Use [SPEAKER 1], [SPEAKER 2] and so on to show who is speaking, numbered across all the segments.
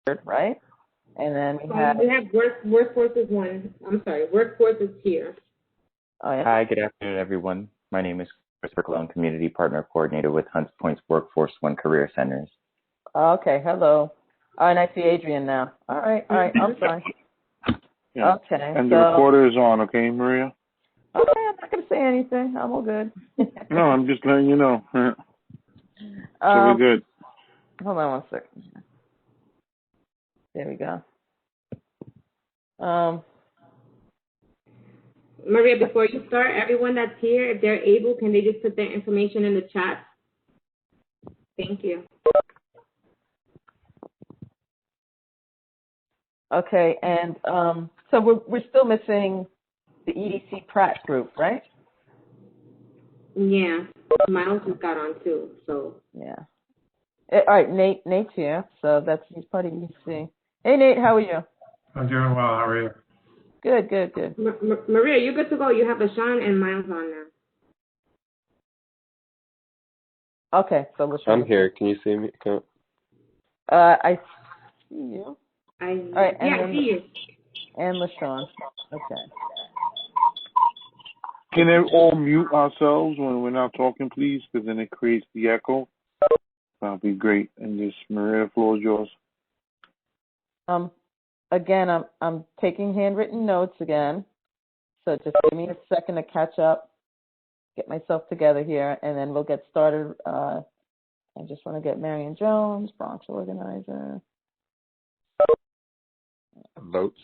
[SPEAKER 1] right? And then we have
[SPEAKER 2] workforce is one. I'm sorry, workforce is here.
[SPEAKER 1] Oh, yeah.
[SPEAKER 3] Hi, good afternoon, everyone. My name is Christopher Cologne, Community Partner Coordinator with Hunts Point's Workforce One Career Centers.
[SPEAKER 1] Okay, hello. Oh, and I see Adrian now. All right, I'm sorry.
[SPEAKER 4] Yeah.
[SPEAKER 1] Okay.
[SPEAKER 4] And the recorder is on, okay, Maria?
[SPEAKER 1] Okay, I'm not going to say anything. I'm all good.
[SPEAKER 4] No, I'm just letting you know. So we're good.
[SPEAKER 1] Hold on one second. There we go.
[SPEAKER 2] Maria, before you start, everyone that's here, if they're able, can they just put their information in the chat? Thank you.
[SPEAKER 1] Okay, and so we're still missing the EDC Pratt group, right?
[SPEAKER 2] Yeah, Miles just got on too, so.
[SPEAKER 1] Yeah. All right, Nate's here, so he's part of EDC. Hey, Nate, how are you?
[SPEAKER 5] I'm doing well. How are you?
[SPEAKER 1] Good.
[SPEAKER 2] Maria, you're good to go. You have LaShawn and Miles on now.
[SPEAKER 1] Okay, so LaShawn.
[SPEAKER 6] I'm here. Can you see me?
[SPEAKER 1] I see you.
[SPEAKER 2] All
[SPEAKER 1] right,
[SPEAKER 2] I see you.
[SPEAKER 1] And LaShawn. Okay.
[SPEAKER 4] Can they all mute ourselves when we're not talking, please? Because then it creates the echo. That'll be great. And just, Maria, the floor is yours.
[SPEAKER 1] Again, I'm taking handwritten notes again, so just give me a second to catch up, get myself together here, and then we'll get started. I just want to get Marion Jones, Bronx organizer.
[SPEAKER 6] Votes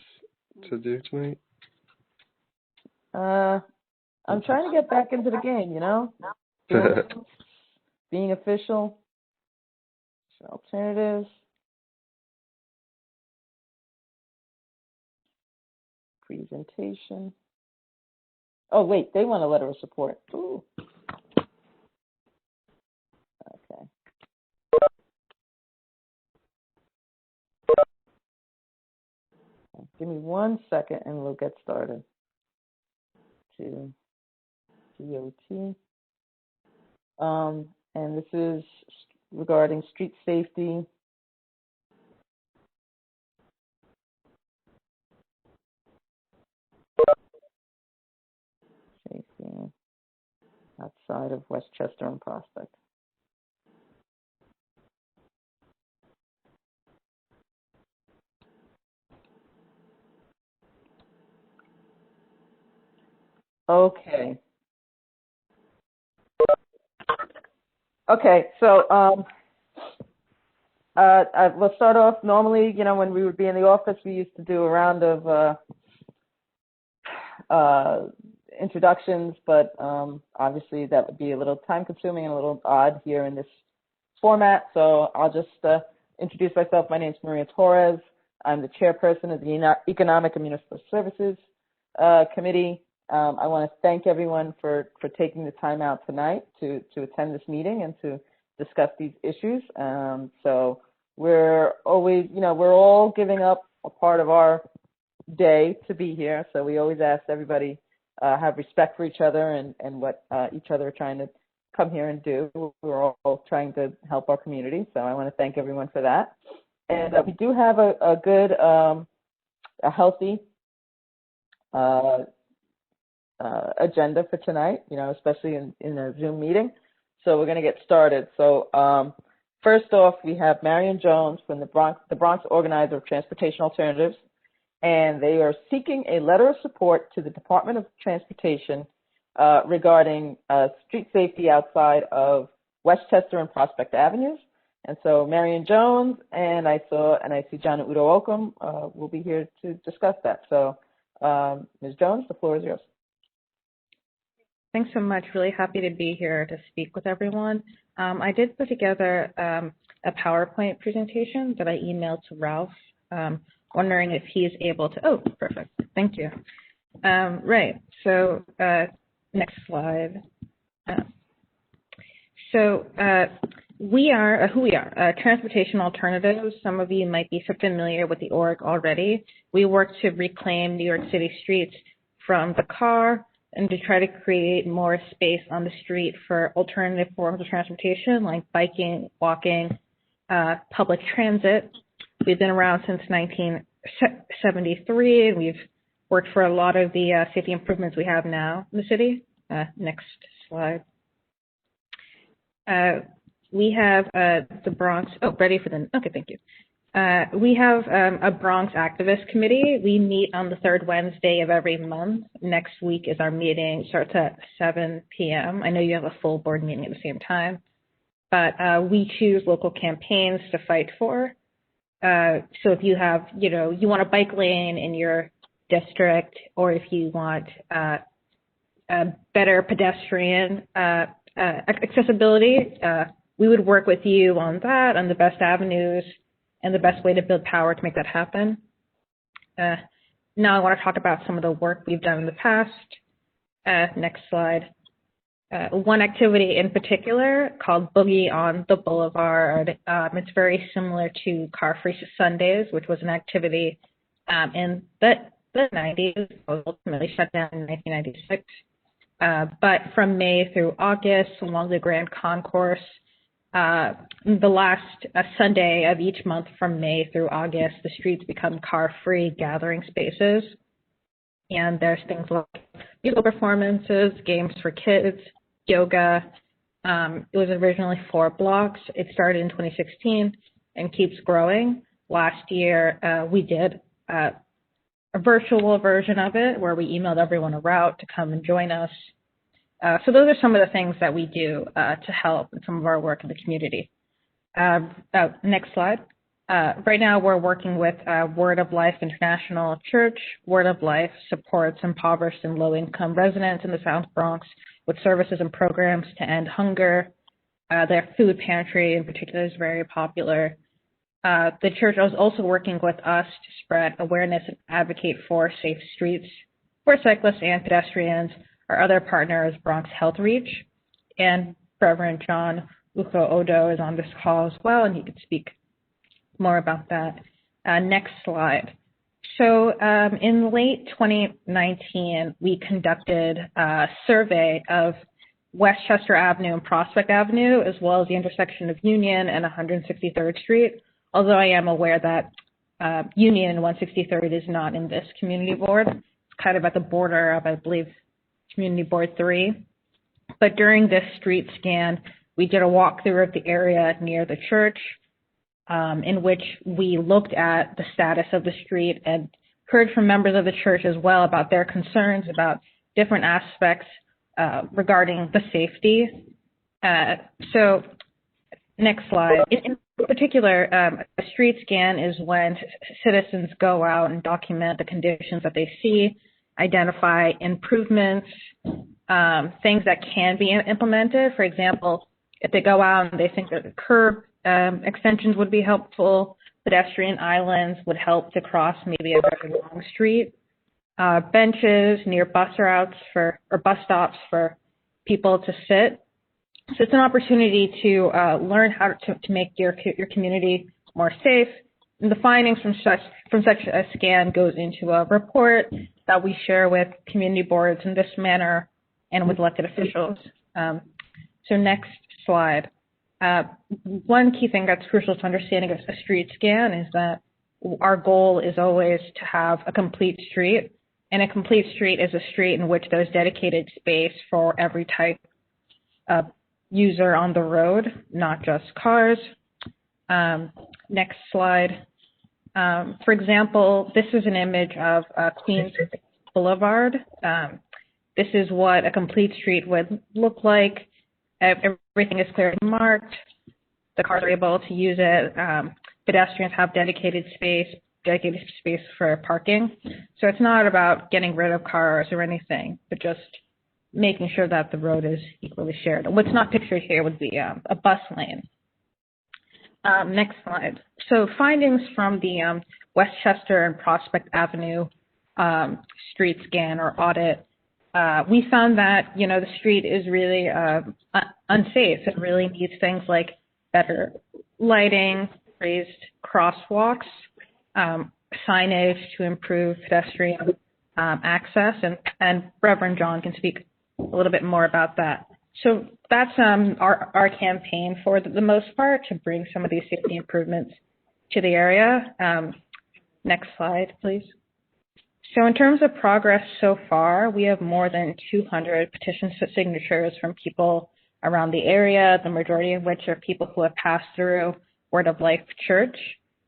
[SPEAKER 6] to do tonight?
[SPEAKER 1] I'm trying to get back into the game, being official, alternatives. Presentation. Oh, wait, they want a letter of support. Ooh. Okay. Give me 1 second and we'll get started. To DOT. And this is regarding street safety. Safety outside of Westchester and Prospect. Okay. So we'll start off normally, when we would be in the office, we used to do a round of introductions, but obviously that would be a little time consuming and a little odd here in this format. So I'll just introduce myself. My name is Maria Torres. I'm the chairperson of the Economic and Municipal Services Committee. I want to thank everyone for taking the time out tonight to attend this meeting and to discuss these issues. So we're always, we're all giving up a part of our day to be here. So we always ask everybody have respect for each other and what each other are trying to come here and do. We're all trying to help our community. So I want to thank everyone for that. And we do have a good, a healthy agenda for tonight, especially in a Zoom meeting. So we're going to get started. So first off, we have Marion Jones from the Bronx organizer of Transportation Alternatives, and they are seeking a letter of support to the Department of Transportation regarding street safety outside of Westchester and Prospect Avenues. And so Marion Jones and I see John Udo Oakham will be here to discuss that. So Ms. Jones, the floor is yours.
[SPEAKER 7] Thanks so much. Really happy to be here to speak with everyone. I did put together a PowerPoint presentation that I emailed to Ralph, wondering if he's able to, oh, perfect. Thank you. Right, so next slide. We are, who we are, Transportation Alternatives. Some of you might be familiar with the org already. We work to reclaim New York City streets from the car and to try to create more space on the street for alternative forms of transportation like biking, walking, public transit. We've been around since 1973, and we've worked for a lot of the safety improvements we have now in the city. Next slide. We have the Bronx. Oh, ready for the. Okay, thank you. We have a Bronx activist committee. We meet on the third Wednesday of every month. Next week is our meeting. It starts at 7 p.m. I know you have a full board meeting at the same time, but we choose local campaigns to fight for. So if you have, you want a bike lane in your district, or if you want a better pedestrian accessibility, we would work with you on that, on the best avenues and the best way to build power to make that happen. Now I want to talk about some of the work we've done in the past. Next slide. One activity in particular called Boogie on the Boulevard. It's very similar to Car Free Sundays, which was an activity in the 90s. It was ultimately shut down in 1996. But from May through August, along the Grand Concourse, the last Sunday of each month from May through August, the streets become car-free gathering spaces. And there's things like musical performances, games for kids, yoga. It was originally 4 blocks. It started in 2016 and keeps growing. Last year, we did a virtual version of it where we emailed everyone a route to come and join us. So those are some of the things that we do to help in some of our work in the community. Next slide. Right now we're working with Word of Life International Church. Word of Life supports impoverished and low-income residents in the South Bronx with services and programs to end hunger. Their food pantry in particular is very popular. The church is also working with us to spread awareness and advocate for safe streets for cyclists and pedestrians. Our other partner is Bronx Health Reach, and Reverend John Uko-Odo is on this call as well, and he could speak more about that. Next slide. So in late 2019, we conducted a survey of Westchester Avenue and Prospect Avenue, as well as the intersection of Union and 163rd Street, although I am aware that Union and 163rd is not in this community board. It's kind of at the border of, I believe, Community Board 3. But during this street scan, we did a walkthrough of the area near the church, in which we looked at the status of the street and heard from members of the church as well about their concerns about different aspects regarding the safety. So next slide. In particular, a street scan is when citizens go out and document the conditions that they see, identify improvements, things that can be implemented. For example, if they go out and they think that the curb extensions would be helpful, pedestrian islands would help to cross maybe a very long street, benches near bus routes or bus stops for people to sit. So it's an opportunity to learn how to make your community more safe. And the findings from such a scan goes into a report that we share with community boards in this manner and with elected officials. So next slide. One key thing that's crucial to understanding a street scan is that our goal is always to have a complete street, and a complete street is a street in which there's dedicated space for every type of user on the road, not just cars. Next slide. For example, this is an image of Queens Boulevard. This is what a complete street would look like. Everything is clearly marked. The cars are able to use it. Pedestrians have dedicated space for parking. So it's not about getting rid of cars or anything, but just making sure that the road is equally shared. What's not pictured here would be a bus lane. Next slide. So findings from the Westchester and Prospect Avenue street scan or audit. We found that, the street is really unsafe. It really needs things like better lighting, raised crosswalks, signage to improve pedestrian access, and Reverend John can speak a little bit more about that. So that's our campaign for the most part, to bring some of these safety improvements to the area. Next slide, please. So in terms of progress so far, we have more than 200 petition signatures from people around the area, the majority of which are people who have passed through Word of Life Church.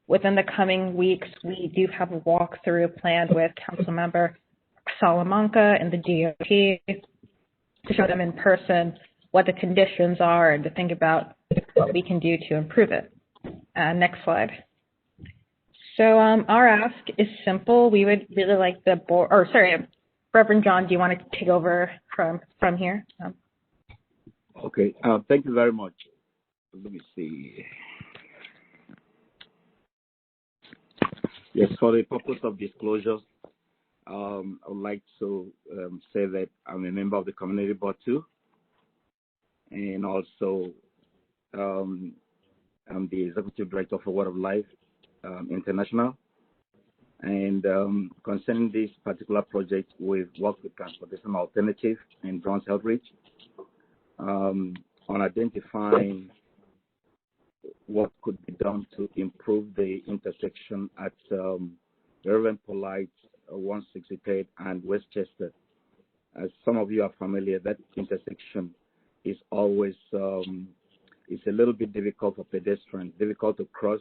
[SPEAKER 7] Within the coming weeks, we do have a walkthrough planned with Councilmember Salamanca and the DOT to show them in person what the conditions are and to think about what we can do to improve it. Next slide. So our ask is simple. We would really like the board, or sorry, Reverend John, do you want to take over from here?
[SPEAKER 8] Okay, thank you very much. Let me see. Yes, for the purpose of disclosure, I would like to say that I'm a member of the community board too, and also I'm the executive director for Word of Life International. And concerning this particular project, we've worked with Transportation Alternative and Bronze Outreach on identifying what could be done to improve the intersection at Reverend Polite, 163rd and Westchester. As some of you are familiar, that intersection is always it's a little bit difficult for pedestrians, difficult to cross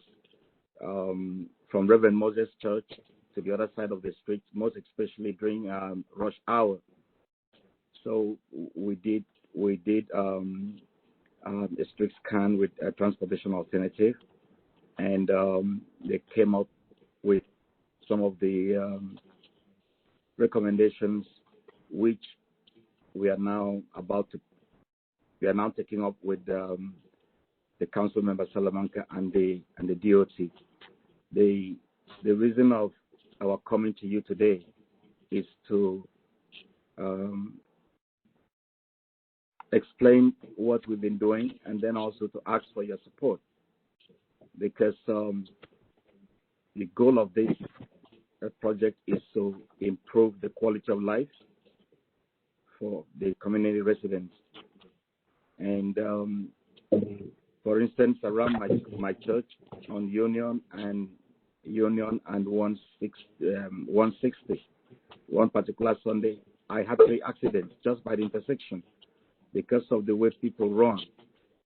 [SPEAKER 8] from Reverend Moses Church to the other side of the street, most especially during rush hour. So we did a strict scan with a Transportation Alternative, and they came up with some of the recommendations, which we are now taking up with the council member Salamanca and the DOT. The reason of our coming to you today is to explain what we've been doing, and then also to ask for your support, because the goal of this project is to improve the quality of life for the community residents. And for instance, around my church on Union and 160, one particular Sunday, I had 3 accidents just by the intersection because of the way people run.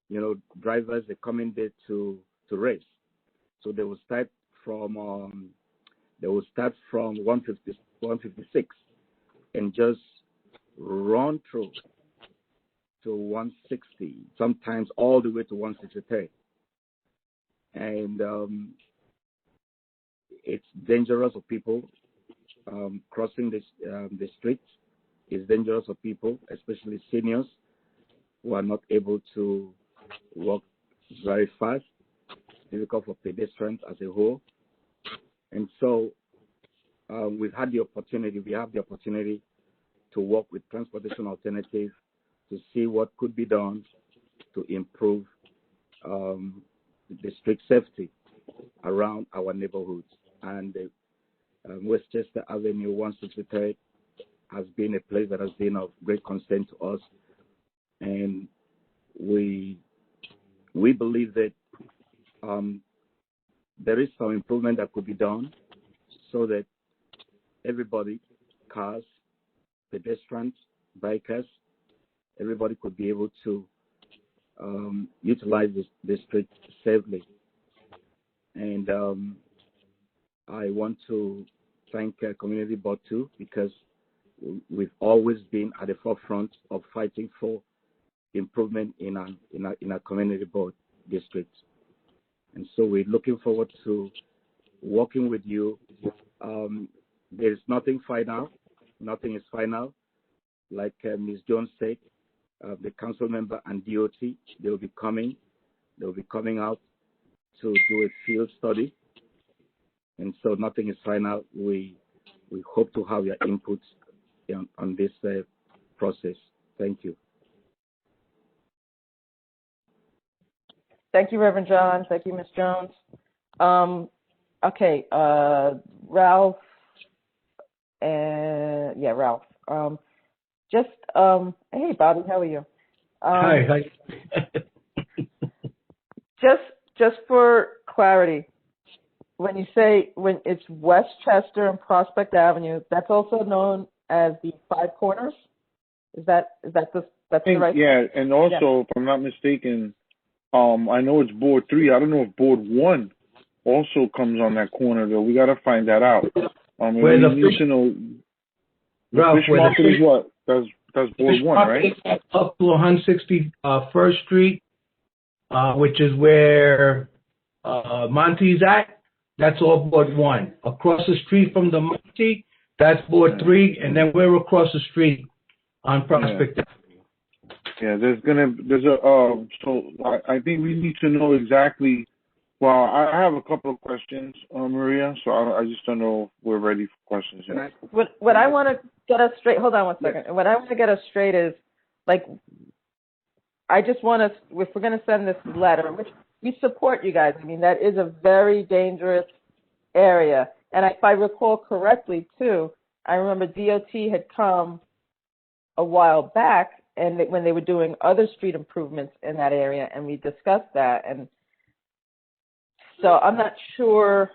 [SPEAKER 8] You know, drivers are coming there to race, so they will start from 156 and just run through to 160, sometimes all the way to 163. And it's dangerous for people crossing the streets. It's dangerous for people, especially seniors, who are not able to walk very fast. It's difficult for pedestrians as a whole. And so we have the opportunity to work with Transportation Alternative to see what could be done to improve the street safety around our neighborhoods. And Westchester Avenue 163 has been a place that has been of great concern to us. And we believe that there is some improvement that could be done so that everybody, cars, pedestrians, bikers, everybody could be able to utilize this street safely. And I want to thank Community Board too, because we've always been at the forefront of fighting for improvement in our Community Board district. And so we're looking forward to working with you. There's nothing final. Nothing is final. Like Ms. Jones said, the council member and DOT, they'll be coming out to do a field study. And so nothing is final. We hope to have your input on this process. Thank you.
[SPEAKER 1] Thank you, Reverend John. Thank you, Ms. Jones. Okay, Ralph. Ralph. Hey, Bobby, how are you?
[SPEAKER 5] Hi.
[SPEAKER 1] Just for clarity, when you say when it's Westchester and Prospect Avenue, that's also known as the Five Corners. That's the right?
[SPEAKER 4] Yeah, and also, if I'm not mistaken, I know it's Board 3. I don't know if Board 1 also comes on that corner, though. We got to find that out.
[SPEAKER 5] Where
[SPEAKER 4] we
[SPEAKER 5] the
[SPEAKER 4] need
[SPEAKER 5] fish,
[SPEAKER 4] to know. The
[SPEAKER 5] Ralph,
[SPEAKER 4] fish
[SPEAKER 5] where the
[SPEAKER 4] market is
[SPEAKER 5] fish,
[SPEAKER 4] what? That's Board
[SPEAKER 5] fish
[SPEAKER 4] 1,
[SPEAKER 5] market
[SPEAKER 4] right?
[SPEAKER 5] is up to 161st Street, which is where Monty's at. That's all Board 1. Across the street from the Monty, that's Board 3, and then we're across the street on Prospect Avenue.
[SPEAKER 4] Yeah, so I think we need to know exactly. Well, I have a couple of questions, Maria. So I just don't know if we're ready for questions yet.
[SPEAKER 1] What I want to get us straight. Hold on one second. What I want to get us straight is, like, I just want us, if we're going to send this letter, which we support you guys. I mean, that is a very dangerous area. And if I recall correctly, too, I remember DOT had come a while back and when they were doing other street improvements in that area, and we discussed that. And so I'm not sure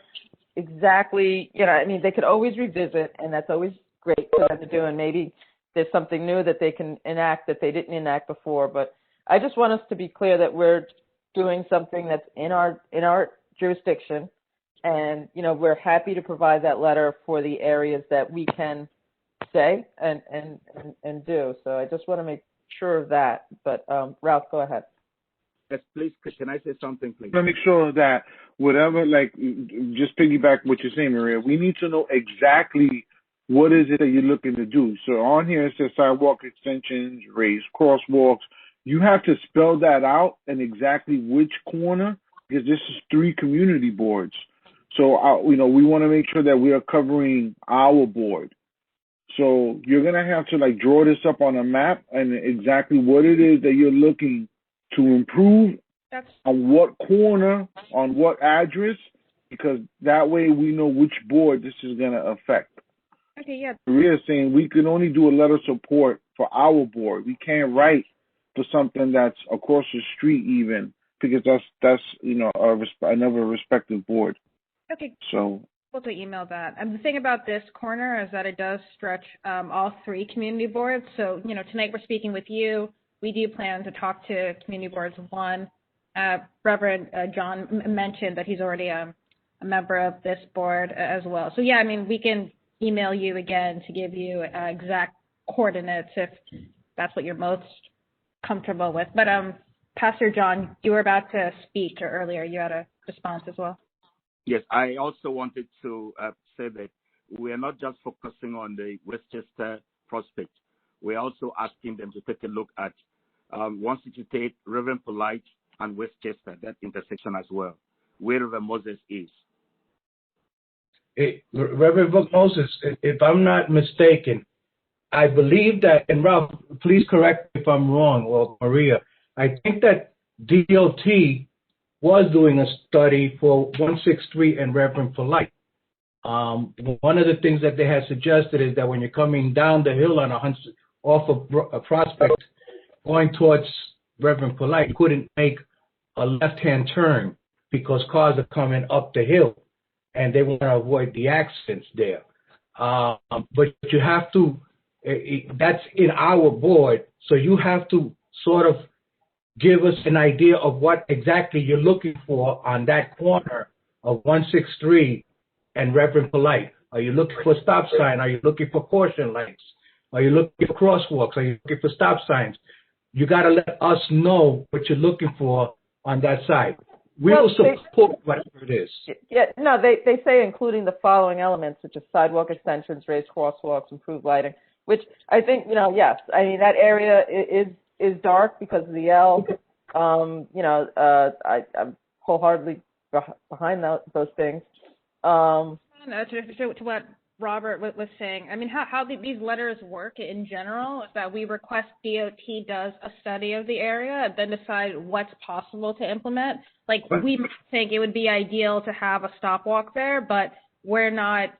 [SPEAKER 1] exactly, I mean, they could always revisit, and that's always great for them to do, and maybe there's something new that they can enact that they didn't enact before. But I just want us to be clear that we're doing something that's in our jurisdiction, and, we're happy to provide that letter for the areas that we can say and do. So I just want to make sure of that. But Ralph, go ahead.
[SPEAKER 8] Yes, please. Can I say something, please?
[SPEAKER 4] To make sure that whatever, just piggyback what you're saying, Maria, we need to know exactly what is it that you're looking to do. So on here it says sidewalk extensions, raised crosswalks. You have to spell that out and exactly which corner, because this is 3 community boards. So, we want to make sure that we are covering our board. So you're going to have to draw this up on a map and exactly what it is that you're looking to improve on what corner, on what address, because that way we know which board this is going to affect.
[SPEAKER 7] Okay, yeah.
[SPEAKER 4] Maria's saying we can only do a letter of support for our board. We can't write for something that's across the street even, because that's another respective board.
[SPEAKER 7] Okay.
[SPEAKER 4] So
[SPEAKER 7] We'll to email that. And the thing about this corner is that it does stretch all 3 community boards. So, tonight we're speaking with you. We do plan to talk to community boards 1. Reverend John mentioned that he's already a member of this board as well. So, yeah, I mean, we can email you again to give you exact coordinates if that's what you're most comfortable with. But Pastor John, you were about to speak earlier. You had a response as well.
[SPEAKER 8] Yes, I also wanted to say that we are not just focusing on the Westchester prospect. We're also asking them to take a look at 168 Reverend Polite and Westchester, that intersection as well, where Reverend Moses is.
[SPEAKER 5] Reverend Moses, if I'm not mistaken, I believe that, and Ralph, please correct me if I'm wrong, or Maria, I think that DOT was doing a study for 163 and Reverend Polite. One of the things that they had suggested is that when you're coming down the hill on off of a Prospect, going towards Reverend Polite, you couldn't make a left-hand turn because cars are coming up the hill, and they want to avoid the accidents there. But you have to, that's in our board, so you have to sort of give us an idea of what exactly you're looking for on that corner of 163 and Reverend Polite. Are you looking for a stop sign? Are you looking for caution lights? Are you looking for crosswalks? Are you looking for stop signs? You got to let us know what you're looking for on that side. We will support whatever it is.
[SPEAKER 1] Yeah, no, they say including the following elements, such as sidewalk extensions, raised crosswalks, improved lighting, which I think, yes. I mean, that area is dark because of the L. I'm wholeheartedly behind those things.
[SPEAKER 7] To what Robert was saying, I mean, how these letters work in general is that we request DOT does a study of the area and then decide what's possible to implement. Like, we think it would be ideal to have a stop walk there, but we're not,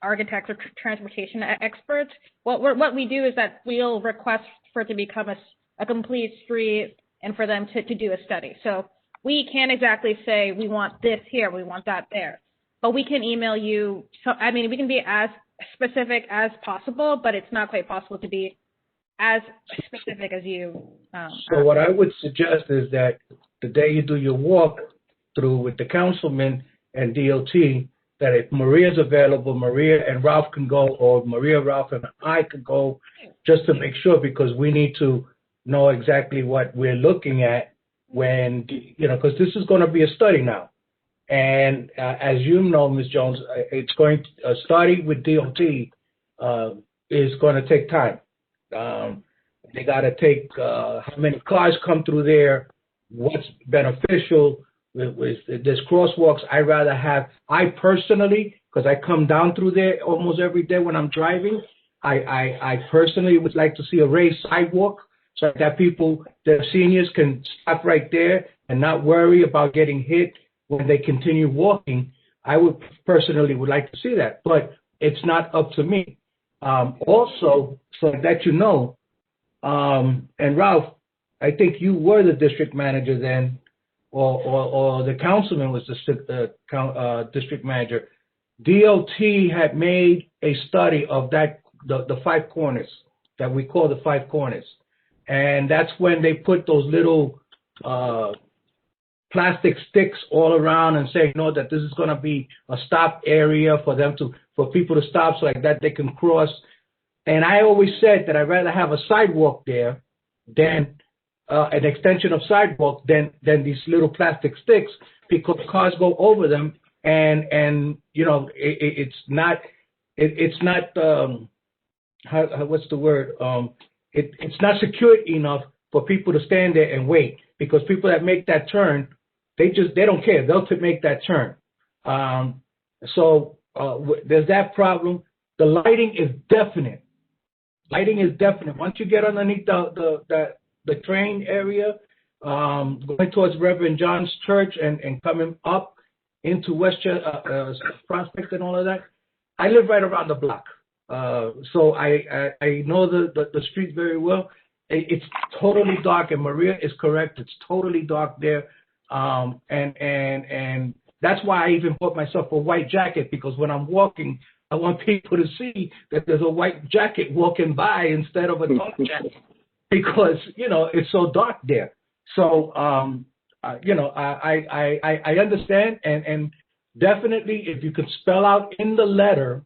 [SPEAKER 7] architects or transportation experts. What we do is that we'll request for it to become a complete street and for them to do a study. So we can't exactly say we want this here, we want that there, but we can email you. So, I mean, we can be as specific as possible, but it's not quite possible to be as specific as you.
[SPEAKER 5] So what I would suggest is that the day you do your walk through with the councilman and DOT, that if Maria's available, Maria and Ralph can go, or Maria, Ralph, and I could go, just to make sure, because we need to know exactly what we're looking at when, because this is going to be a study now. And as you know, Ms. Jones, it's going to, starting with DOT is going to take time. They got to take how many cars come through there, what's beneficial. There's crosswalks. I personally, because I come down through there almost every day when I'm driving, I personally would like to see a raised sidewalk so that people, the seniors, can stop right there and not worry about getting hit when they continue walking. I would personally would like to see that, but it's not up to me. Also, so that you know, and Ralph, I think you were the district manager then, or the councilman was the district manager. DOT had made a study of that the five corners that we call the five corners, and that's when they put those little plastic sticks all around and say, no, that this is going to be a stop area for people to stop so like that they can cross. And I always said that I'd rather have a sidewalk there than an extension of sidewalk than these little plastic sticks, because cars go over them and it's not what's the word? It's not secure enough for people to stand there and wait, because people that make that turn, they don't care. They'll make that turn. So there's that problem. The lighting is definite. Lighting is definite. Once you get underneath the train area, going towards Reverend John's church and coming up into Westchester Prospect and all of that, I live right around the block. So I know the street very well. It's totally dark, and Maria is correct. It's totally dark there. And that's why I even bought myself a white jacket, because when I'm walking, I want people to see that there's a white jacket walking by instead of a dark jacket, because, it's so dark there. So, I understand, and definitely if you could spell out in the letter,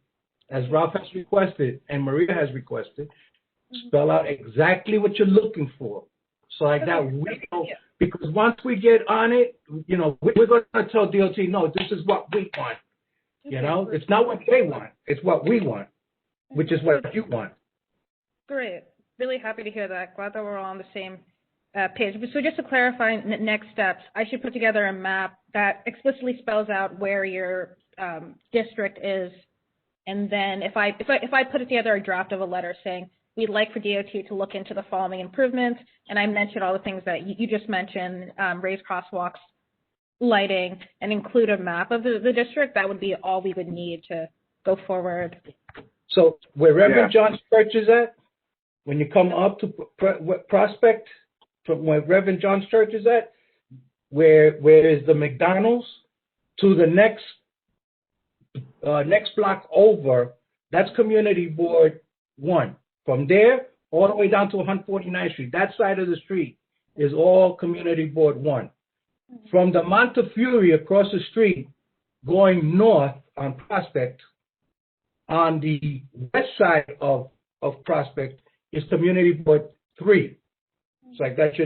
[SPEAKER 5] as Ralph has requested and Maria has requested, spell out exactly what you're looking for. So like that, we know, because once we get on it, we're going to tell DOT, no, this is what we want. It's not what they want. It's what we want, which is what you want.
[SPEAKER 7] Great. Really happy to hear that. Glad that we're all on the same page. So just to clarify next steps, I should put together a map that explicitly spells out where your district is. And then if I put together a draft of a letter saying, we'd like for DOT to look into the following improvements, and I mentioned all the things that you just mentioned, raised crosswalks, lighting, and include a map of the district, that would be all we would need to go forward.
[SPEAKER 5] So where Reverend John's church is at, when you come up to Prospect, from where Reverend John's church is at, where is the McDonald's, to the next block over, that's Community Board 1. From there, all the way down to 149th Street, that side of the street is all Community Board 1. From the Montefiore across the street, going north on Prospect, on the west side of Prospect is Community Board 3. It's like that,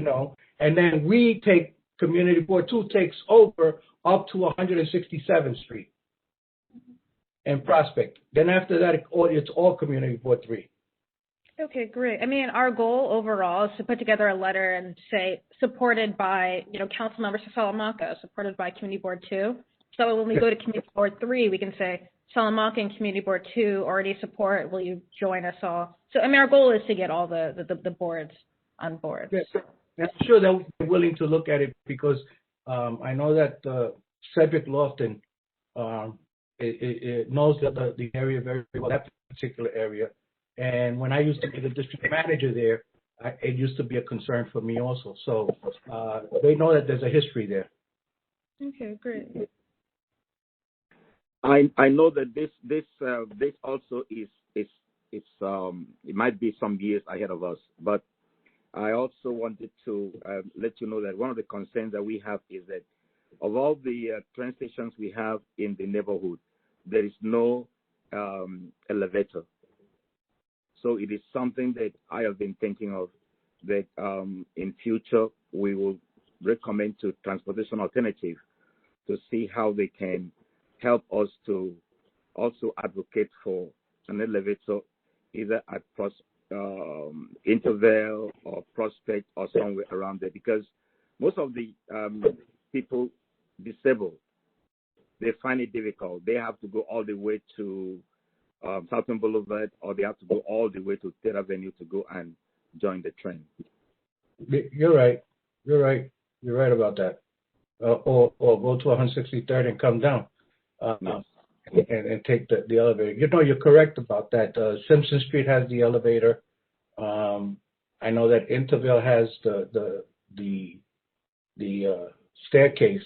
[SPEAKER 5] And then Community Board 2 takes over up to 167th Street and Prospect. Then after that, it's all Community Board 3.
[SPEAKER 7] Okay, great. I mean, our goal overall is to put together a letter and say supported by, council members of Salamanca, supported by Community Board 2. So when we go to Community Board 3, we can say Salamanca and Community Board 2 already support. Will you join us all? So, I mean, our goal is to get all the boards on board.
[SPEAKER 5] Yes, I'm sure they're willing to look at it, because I know that Cedric Lofton it knows the area very well, that particular area. And when I used to be the district manager there, it used to be a concern for me also. So they know that there's a history there.
[SPEAKER 7] Okay, great.
[SPEAKER 8] I know that this also is it might be some years ahead of us, but I also wanted to let you know that one of the concerns that we have is that of all the train stations we have in the neighborhood, there is no elevator. So it is something that I have been thinking of, that in future we will recommend to Transportation Alternative to see how they can help us to also advocate for an elevator either at Intervale or Prospect or somewhere around there, because most of the people disabled, they find it difficult. They have to go all the way to Southern Boulevard, or they have to go all the way to Third Avenue to go and join the train.
[SPEAKER 5] You're right. You're right. You're right about that. Or go to 163rd and come down,
[SPEAKER 8] Yes.
[SPEAKER 5] and take the elevator. You know, you're correct about that. Simpson Street has the elevator. I know that Intervale has the staircase,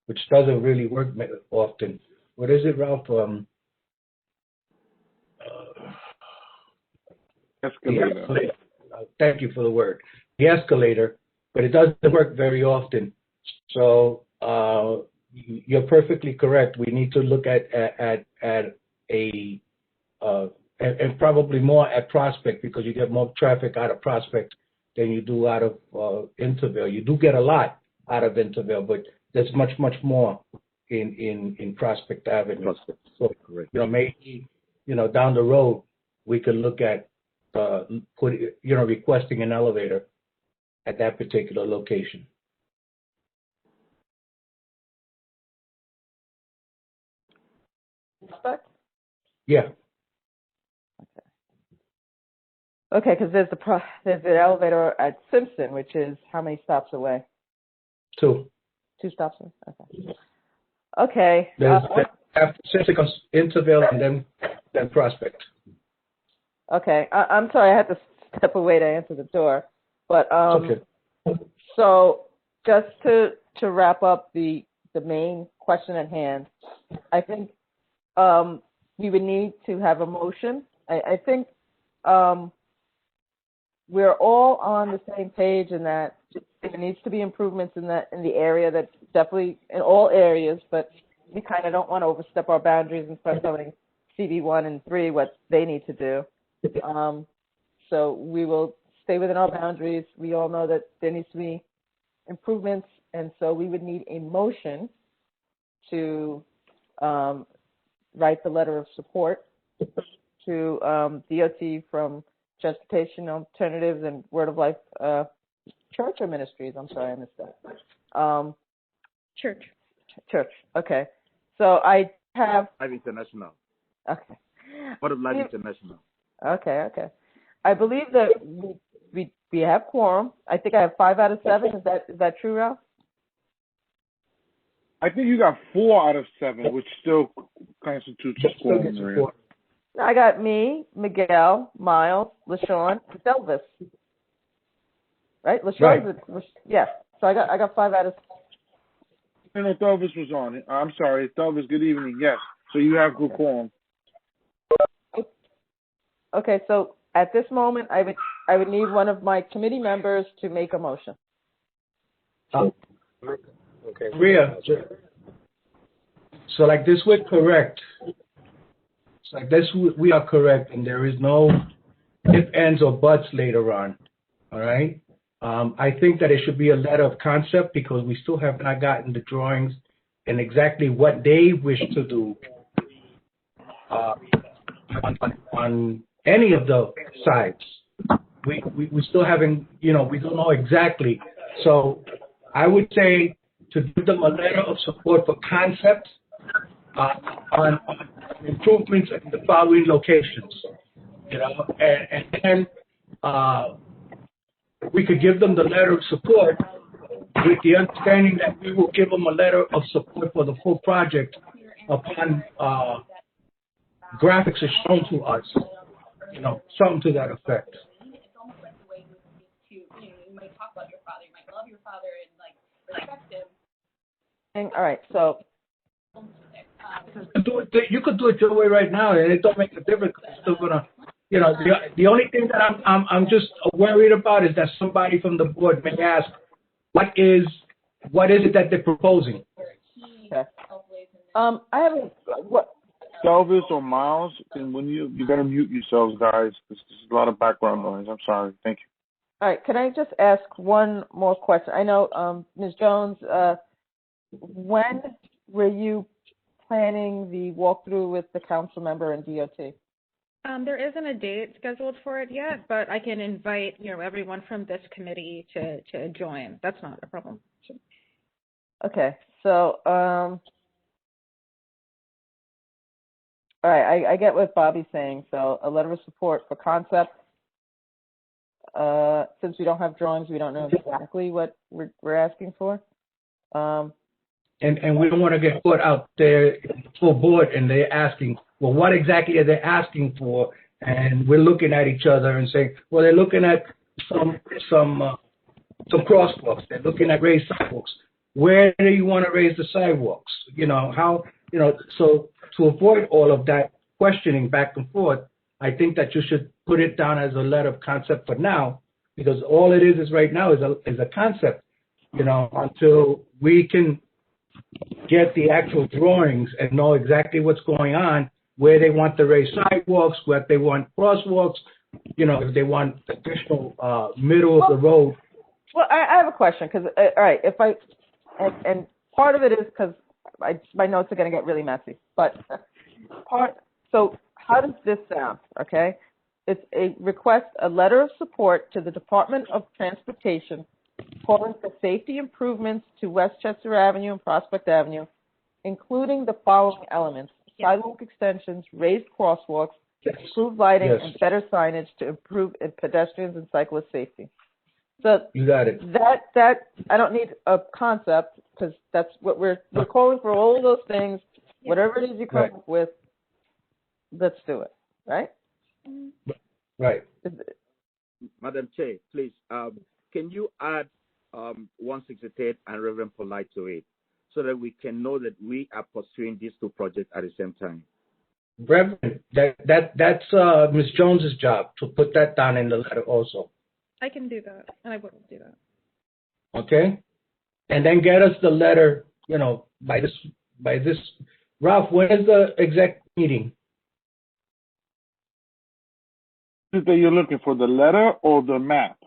[SPEAKER 5] which doesn't really work often. What is it, Ralph?
[SPEAKER 4] Escalator.
[SPEAKER 5] Thank you for the word. The escalator, but it doesn't work very often. So you're perfectly correct. We need to look at a and probably more at Prospect, because you get more traffic out of Prospect than you do out of Intervale. You do get a lot out of Intervale, but there's much more in Prospect Avenue.
[SPEAKER 8] Prospect.
[SPEAKER 5] So
[SPEAKER 8] Correct.
[SPEAKER 5] maybe down the road we could look at requesting an elevator at that particular location.
[SPEAKER 1] Prospect?
[SPEAKER 5] Yeah.
[SPEAKER 1] Okay, because there's an elevator at Simpson, which is how many stops away?
[SPEAKER 5] 2.
[SPEAKER 1] 2 stops away. Okay. Okay.
[SPEAKER 5] There's after Simpson comes Intervale and then Prospect.
[SPEAKER 1] Okay. I'm sorry, I had to step away to answer the door, but
[SPEAKER 5] Okay.
[SPEAKER 1] So just to wrap up the main question at hand, I think we would need to have a motion. I think we're all on the same page in that there needs to be improvements in the area, that's definitely in all areas, but we kind of don't want to overstep our boundaries and start telling CB1 and 3 what they need to do. So we will stay within our boundaries. We all know that there needs to be improvements, and so we would need a motion to write the letter of support to DOT from Transportation Alternatives and Word of Life Church or Ministries. I'm sorry, I missed that.
[SPEAKER 7] Church.
[SPEAKER 1] Church. Okay. So I have.
[SPEAKER 8] Life International.
[SPEAKER 1] Okay.
[SPEAKER 8] Word of Life International.
[SPEAKER 1] Okay. I believe that we have quorum. I think I have 5 out of 7. Is that true, Ralph?
[SPEAKER 4] I think you got 4 out of 7, which still constitutes a quorum, Maria.
[SPEAKER 1] I got me, Miguel, Miles, LaShawn, Elvis. Right? LaShawn's
[SPEAKER 5] Right.
[SPEAKER 1] Yeah. So I got 5 out of 7.
[SPEAKER 4] I know Elvis was on it. I'm sorry, Elvis. Good evening. Yes. So you have good quorum.
[SPEAKER 1] Okay. So at this moment, I would need one of my committee members to make a motion.
[SPEAKER 6] Okay.
[SPEAKER 5] Rhea, so like this, we're correct. It's like this, we are correct, and there is no if, ands, or buts later on. All right? I think that it should be a letter of concept, because we still have not gotten the drawings and exactly what they wish to do on any of the sides. We still haven't, we don't know exactly. So I would say to give them a letter of support for concept on improvements in the following locations, and then we could give them the letter of support with the understanding that we will give them a letter of support for the full project upon graphics are shown to us, something to that effect.
[SPEAKER 9] It's almost like the way you might talk about your father. You might love your father
[SPEAKER 1] All right, so
[SPEAKER 5] You could do it your way right now, and it don't make a difference. It's still gonna, the only thing that I'm just worried about is that somebody from the board may ask, what is it that they're proposing?
[SPEAKER 1] okay. I have what?
[SPEAKER 4] Elvis or Miles, and when you better mute yourselves, guys, because there's a lot of background noise. I'm sorry. Thank you.
[SPEAKER 1] All right, can I just ask one more question? I know, Ms. Jones, when were you planning the walkthrough with the council member and DOT?
[SPEAKER 7] There isn't a date scheduled for it yet, but I can invite, everyone from this committee to join. That's not a problem.
[SPEAKER 1] Okay, so, all right, I get what Bobby's saying. So a letter of support for concept. Since we don't have drawings, we don't know exactly what we're asking for.
[SPEAKER 5] And we don't want to get put out there full board, and they're asking, well, what exactly are they asking for? And we're looking at each other and saying, well, they're looking at some crosswalks. They're looking at raised sidewalks. Where do you want to raise the sidewalks? So to avoid all of that questioning back and forth, I think that you should put it down as a letter of concept for now, because all it is right now is a concept, until we can get the actual drawings and know exactly what's going on, where they want to raise sidewalks, where they want crosswalks, if they want additional middle of the road.
[SPEAKER 1] Well, I have a question because, all right, and part of it is because my notes are going to get really messy, but so how does this sound, okay? It's a letter of support to the Department of Transportation calling for safety improvements to Westchester Avenue and Prospect Avenue, including the following elements: sidewalk extensions, raised crosswalks, improved lighting, and better signage to improve pedestrians and cyclist safety. So
[SPEAKER 5] you got it.
[SPEAKER 1] That I don't need a concept because that's what we're calling for. All of those things, whatever it is you come up with, let's do it. Right?
[SPEAKER 5] Right.
[SPEAKER 8] Madam Chair, please, can you add 168 and Reverend Polite to it so that we can know that we are pursuing these two projects at the same time?
[SPEAKER 5] Reverend, that's Ms. Jones's job to put that down in the letter also.
[SPEAKER 7] I can do that, and I will do that.
[SPEAKER 5] Okay? And then get us the letter, by this. Ralph, when is the exec meeting?
[SPEAKER 4] Is that you're looking for the letter or the map?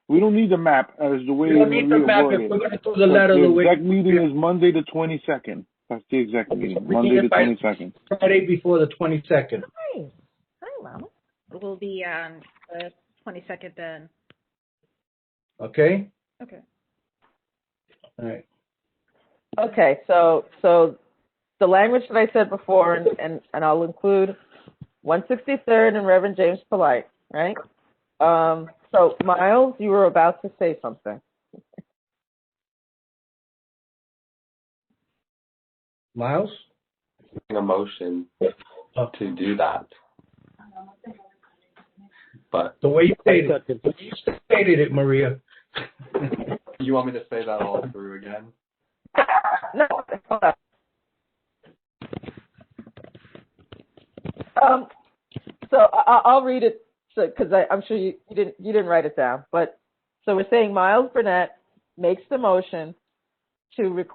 [SPEAKER 4] We don't need the map as the way
[SPEAKER 5] We don't need the map if we're going to do the letter the way.
[SPEAKER 4] The exec meeting is Monday the 22nd. That's the exec meeting, Monday the 22nd.
[SPEAKER 5] Friday before the 22nd.
[SPEAKER 7] Hi, Mom. It will be on the 22nd then.
[SPEAKER 5] Okay?
[SPEAKER 7] Okay.
[SPEAKER 5] All right.
[SPEAKER 1] Okay, so the language that I said before, and I'll include 163rd and Reverend James Polite, right? So Miles, you were about to say something.
[SPEAKER 5] Miles?
[SPEAKER 6] A motion to do that. But
[SPEAKER 5] the way you stated it, Maria.
[SPEAKER 6] You want me to say that all through again?
[SPEAKER 1] No, hold on. So I'll read it because I'm sure you didn't write it down. But so we're saying Miles Burnett makes the motion to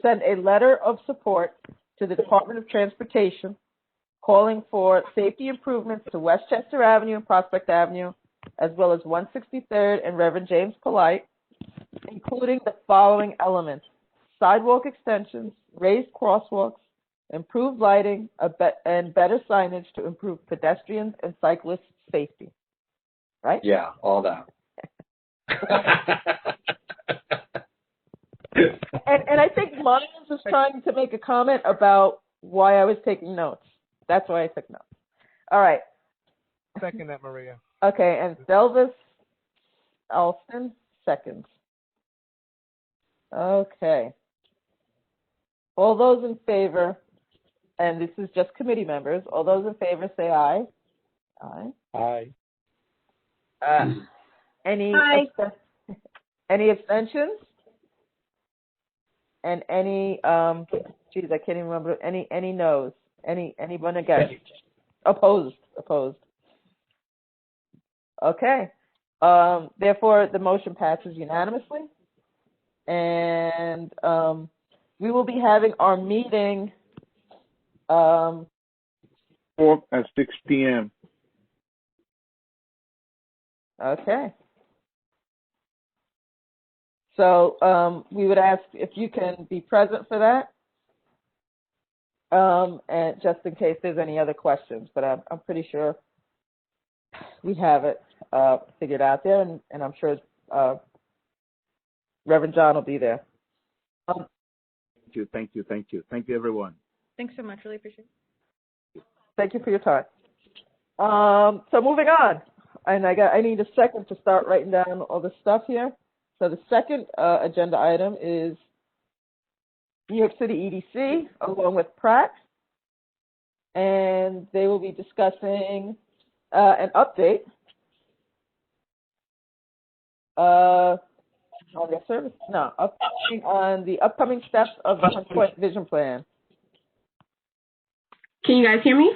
[SPEAKER 1] send a letter of support to the Department of Transportation calling for safety improvements to Westchester Avenue and Prospect Avenue, as well as 163rd and Reverend James Polite, including the following elements: sidewalk extensions, raised crosswalks, improved lighting, and better signage to improve pedestrians and cyclists' safety. Right?
[SPEAKER 6] Yeah, all that.
[SPEAKER 1] And I think Miles was trying to make a comment about why I was taking notes. That's why I took notes. All right.
[SPEAKER 9] Second that, Maria.
[SPEAKER 1] Okay, and Delvis Alston seconds. Okay. All those in favor, and this is just committee members, all those in favor say aye. Aye.
[SPEAKER 5] Aye.
[SPEAKER 1] Any abstentions? And any, geez, I can't even remember, any no's? Anyone against? Opposed. Okay. Therefore, the motion passes unanimously. And we will be having our meeting
[SPEAKER 4] 4th at 6 p.m.
[SPEAKER 1] Okay. So we would ask if you can be present for that, and just in case there's any other questions. But I'm pretty sure we have it figured out there, and I'm sure Reverend John will be there.
[SPEAKER 8] Thank you, everyone.
[SPEAKER 7] Thanks so much. Really appreciate it.
[SPEAKER 1] Thank you for your time. So moving on, and I need a second to start writing down all the stuff here. So the second agenda item is New York City EDC along with Pratt, and they will be discussing an update on their service. No, updating on the upcoming steps of the Hunts Point Vision Plan.
[SPEAKER 2] Can you guys hear me?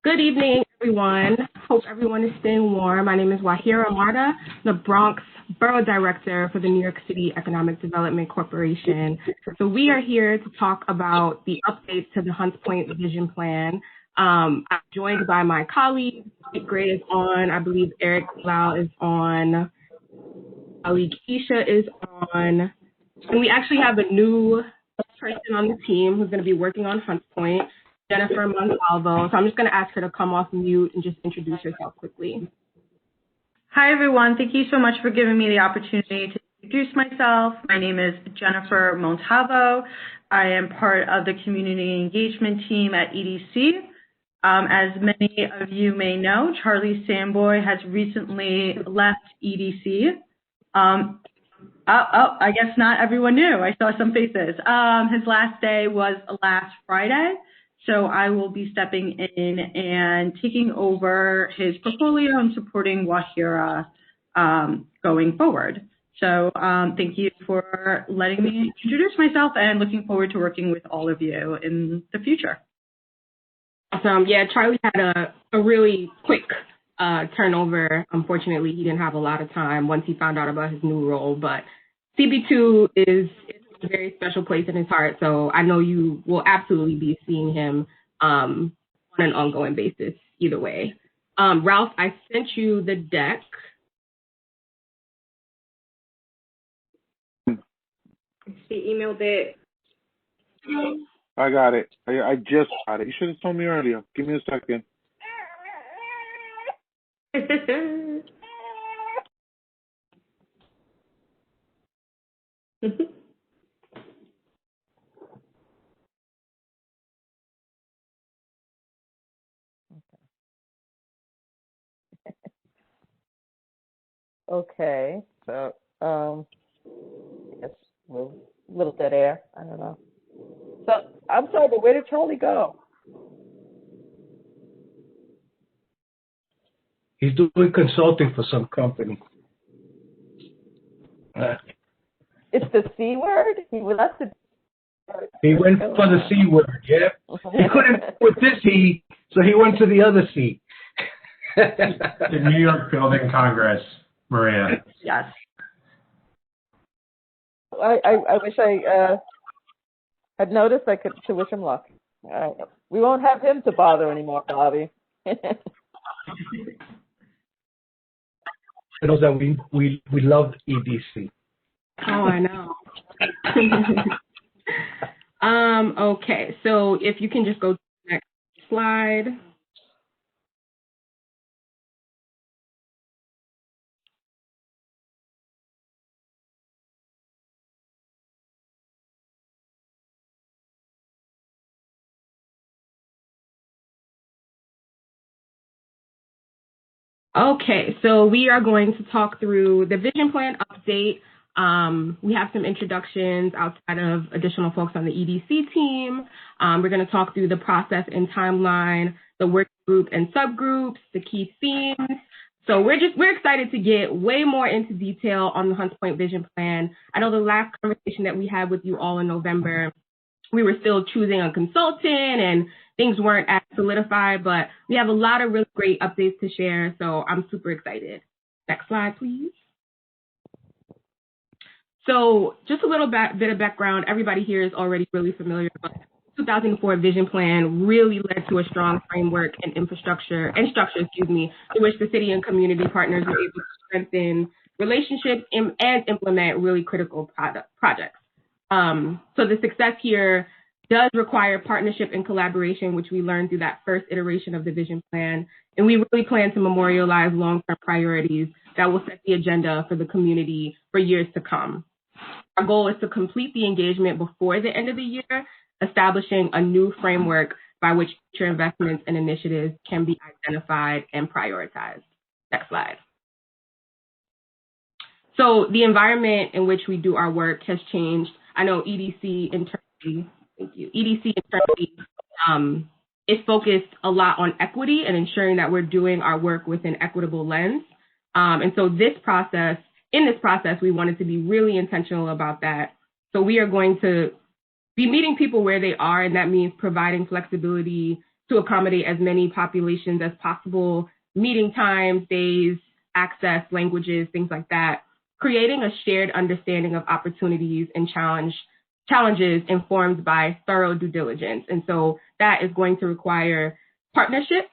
[SPEAKER 2] Good evening, everyone. Hope everyone is staying warm. My name is Wahira Marta, the Bronx Borough Director for the New York City Economic Development Corporation. So we are here to talk about the updates to the Hunts Point Vision Plan. I'm joined by my colleagues. Gray is on. I believe Eric Lau is on. Ali Keisha is on. And we actually have a new person on the team who's going to be working on Hunts Point, Jennifer Montalvo. So I'm just going to ask her to come off mute and just introduce herself quickly.
[SPEAKER 10] Hi, everyone. Thank you so much for giving me the opportunity to introduce myself. My name is Jennifer Montalvo. I am part of the community engagement team at EDC. As many of you may know, Charlie Samboy has recently left EDC. I guess not everyone knew. I saw some faces. His last day was last Friday. So I will be stepping in and taking over his portfolio and supporting Wahira going forward. So thank you for letting me introduce myself and looking forward to working with all of you in the future.
[SPEAKER 2] Awesome. Yeah, Charlie had a really quick turnover. Unfortunately, he didn't have a lot of time once he found out about his new role, but CB2 is a very special place in his heart, so I know you will absolutely be seeing him on an ongoing basis either way. Ralph, I sent you the deck. She emailed it.
[SPEAKER 4] I got it. I just got it. You should have told me earlier. Give me a second.
[SPEAKER 1] Okay, so I guess we're a little dead air. I don't know. So I'm sorry, but where did Charlie go?
[SPEAKER 5] He's doing consulting for some company.
[SPEAKER 1] It's the C word? He left the.
[SPEAKER 5] He went for the C word, yeah. He couldn't with this C, so he went to the other C.
[SPEAKER 11] The New York Building Congress, Maria.
[SPEAKER 10] Yes.
[SPEAKER 1] I wish I had noticed. I could to wish him luck. We won't have him to bother anymore, Bobby.
[SPEAKER 5] You know that we love EDC.
[SPEAKER 2] Oh, I know. Okay, so if you can just go to the next slide. Okay, so we are going to talk through the vision plan update. We have some introductions outside of additional folks on the EDC team. We're going to talk through the process and timeline, the work group and subgroups, the key themes, So we're excited to get way more into detail on the Hunts Point Vision Plan. I know the last conversation that we had with you all in November, we were still choosing a consultant and things weren't as solidified, but we have a lot of really great updates to share. So I'm super excited. Next slide, please. So just a little bit of background. Everybody here is already really familiar, but the 2004 Vision Plan really led to a strong framework and structure, through which the city and community partners were able to strengthen relationships and implement really critical projects. So the success here does require partnership and collaboration, which we learned through that first iteration of the Vision Plan. And we really plan to memorialize long-term priorities that will set the agenda for the community for years to come. Our goal is to complete the engagement before the end of the year, establishing a new framework by which future investments and initiatives can be identified and prioritized. Next slide. So the environment in which we do our work has changed. I know EDC internally, is focused a lot on equity and ensuring that we're doing our work with an equitable lens. And so in this process, we wanted to be really intentional about that. So we are going to be meeting people where they are, and that means providing flexibility to accommodate as many populations as possible, meeting times, days, access, languages, things like that, creating a shared understanding of opportunities and challenges informed by thorough due diligence. And so that is going to require partnership,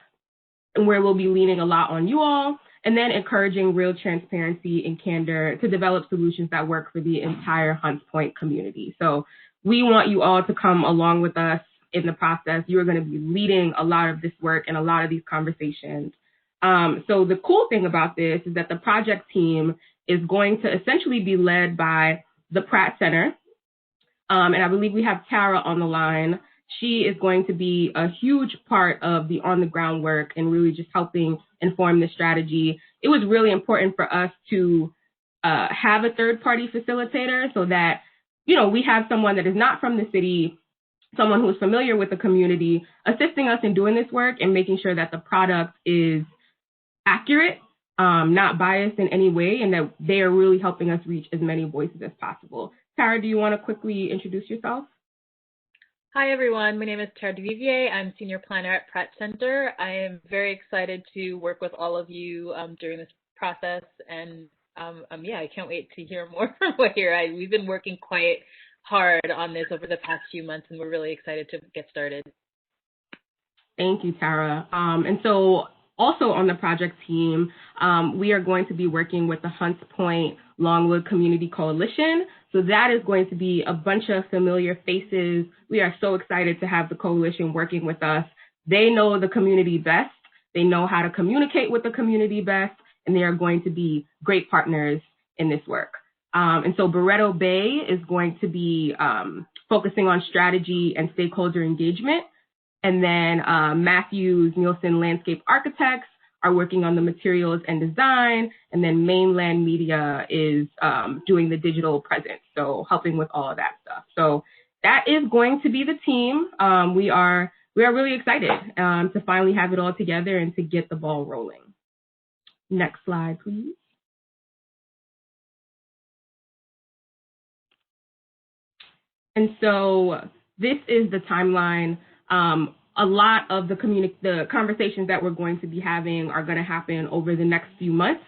[SPEAKER 2] and where we'll be leaning a lot on you all, and then encouraging real transparency and candor to develop solutions that work for the entire Hunts Point community. So we want you all to come along with us in the process. You're going to be leading a lot of this work and a lot of these conversations. So the cool thing about this is that the project team is going to essentially be led by the Pratt Center. And I believe we have Tara on the line. She is going to be a huge part of the on-the-ground work and really just helping inform the strategy. It was really important for us to have a third-party facilitator so that, we have someone that is not from the city, someone who is familiar with the community, assisting us in doing this work and making sure that the product is accurate, not biased in any way, and that they are really helping us reach as many voices as possible. Tara, do you want to quickly introduce yourself?
[SPEAKER 12] Hi, everyone. My name is Tara Duvivier. I'm Senior Planner at Pratt Center. I am very excited to work with all of you during this process. And I can't wait to hear more from Wahira. We've been working quite hard on this over the past few months, and we're really excited to get started.
[SPEAKER 2] Thank you, Tara. And so also on the project team, we are going to be working with the Hunts Point Longwood Community Coalition. So that is going to be a bunch of familiar faces. We are so excited to have the coalition working with us. They know the community best. They know how to communicate with the community best, and they are going to be great partners in this work. And so Barretto Bay is going to be focusing on strategy and stakeholder engagement. And then Matthews Nielsen Landscape Architects are working on the materials and design, and then Mainland Media is doing the digital presence, so helping with all of that stuff. So that is going to be the team. We are really excited to finally have it all together and to get the ball rolling. Next slide, please. And so this is the timeline. A lot of the conversations that we're going to be having are going to happen over the next few months.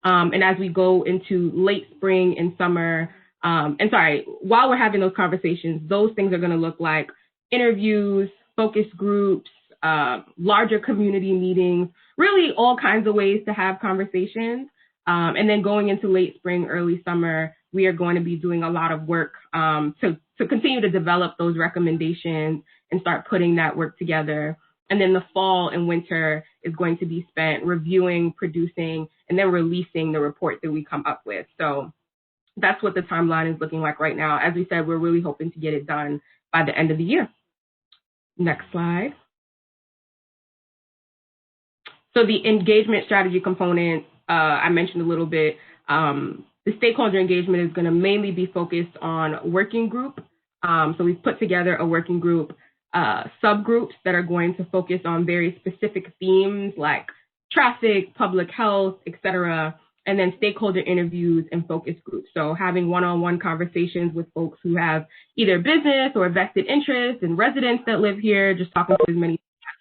[SPEAKER 2] And as we go into late spring and summer, while we're having those conversations, those things are going to look like interviews, focus groups, larger community meetings, really all kinds of ways to have conversations. And then going into late spring, early summer, we are going to be doing a lot of work to continue to develop those recommendations and start putting that work together. And then the fall and winter is going to be spent reviewing, producing, and then releasing the report that we come up with. So that's what the timeline is looking like right now. As we said, we're really hoping to get it done by the end of the year. Next slide. So the engagement strategy component, I mentioned a little bit. The stakeholder engagement is going to mainly be focused on working group. So we've put together a working group subgroups that are going to focus on very specific themes like traffic, public health, et cetera, and then stakeholder interviews and focus groups. So having one-on-one conversations with folks who have either business or vested interest and residents that live here, just talking to as many as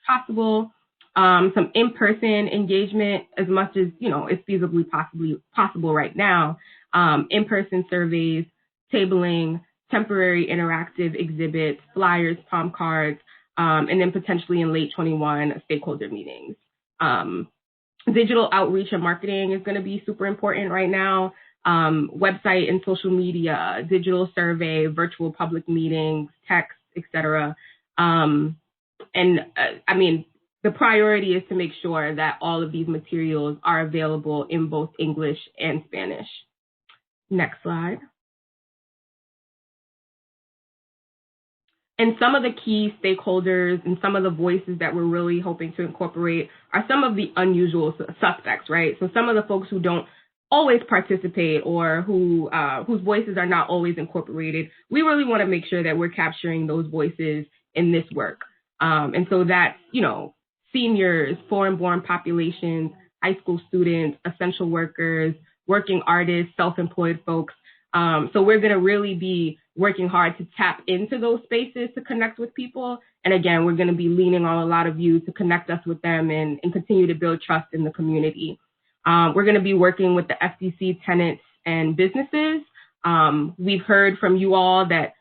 [SPEAKER 2] possible. Some in-person engagement as much as, is feasibly possible right now. In-person surveys, tabling, temporary interactive exhibits, flyers, palm cards, and then potentially in late 21 stakeholder meetings. Digital outreach and marketing is going to be super important right now. Website and social media, digital survey, virtual public meetings, text, etc. The priority is to make sure that all of these materials are available in both English and Spanish. Next slide. And some of the key stakeholders and some of the voices that we're really hoping to incorporate are some of the unusual suspects, right? So some of the folks who don't always participate or whose voices are not always incorporated, we really want to make sure that we're capturing those voices in this work. And so that's, seniors, foreign-born populations, high school students, essential workers, working artists, self-employed folks. So we're going to really be working hard to tap into those spaces to connect with people. And again, we're going to be leaning on a lot of you to connect us with them and continue to build trust in the community. We're going to be working with the FDC tenants and businesses. We've heard from you all that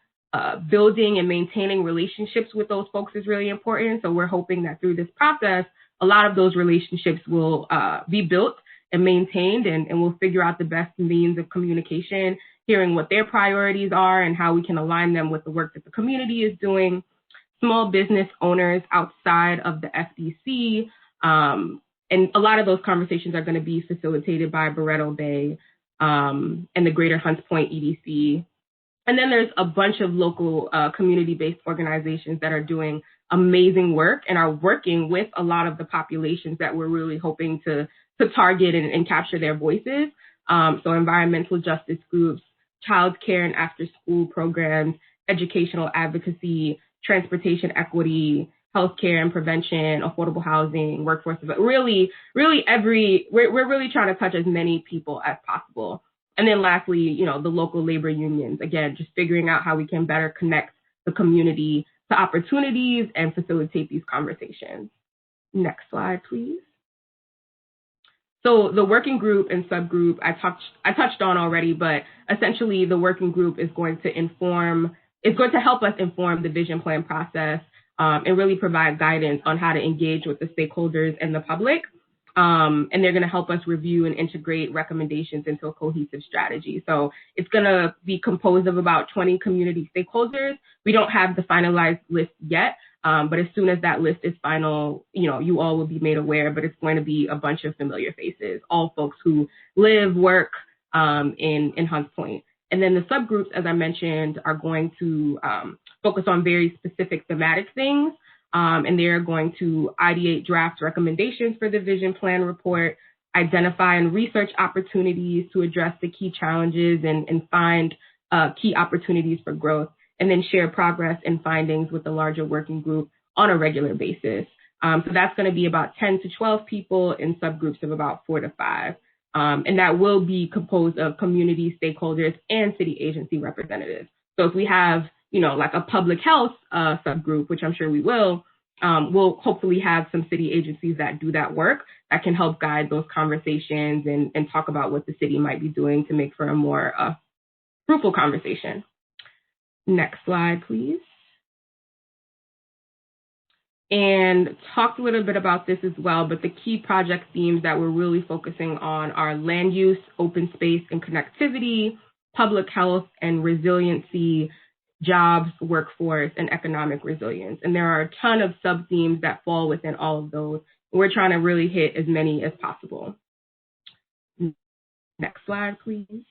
[SPEAKER 2] building and maintaining relationships with those folks is really important. So we're hoping that through this process, a lot of those relationships will be built and maintained, and we'll figure out the best means of communication, hearing what their priorities are and how we can align them with the work that the community is doing. Small business owners outside of the FDC, and a lot of those conversations are going to be facilitated by Barretto Bay and the Greater Hunts Point EDC. And then there's a bunch of local community-based organizations that are doing amazing work and are working with a lot of the populations that we're really hoping to target and capture their voices. So environmental justice groups, child care and after-school programs, educational advocacy, transportation equity, healthcare and prevention, affordable housing, workforce, but really we're really trying to touch as many people as possible. And then lastly, the local labor unions, again, just figuring out how we can better connect the community to opportunities and facilitate these conversations. Next slide, please. So the working group and subgroup I touched on already, but essentially the working group is going to help us inform the vision plan process and really provide guidance on how to engage with the stakeholders and the public. And they're going to help us review and integrate recommendations into a cohesive strategy. So it's going to be composed of about 20 community stakeholders. We don't have the finalized list yet, but as soon as that list is final, you all will be made aware, but it's going to be a bunch of familiar faces, all folks who live, work in Hunts Point. And then the subgroups, as I mentioned, are going to focus on very specific thematic things. And they're going to ideate draft recommendations for the vision plan report, identify and research opportunities to address the key challenges and find key opportunities for growth, and then share progress and findings with the larger working group on a regular basis. So that's going to be about 10 to 12 people in subgroups of about 4 to 5. And that will be composed of community stakeholders and city agency representatives. So if we have like a public health subgroup, which I'm sure we will, we'll hopefully have some city agencies that do that work that can help guide those conversations and talk about what the city might be doing to make for a more fruitful conversation. Next slide, please. And talked a little bit about this as well, but the key project themes that we're really focusing on are land use, open space and connectivity, public health and resiliency, jobs, workforce, and economic resilience. And there are a ton of sub-themes that fall within all of those. We're trying to really hit as many as possible. Next slide, please.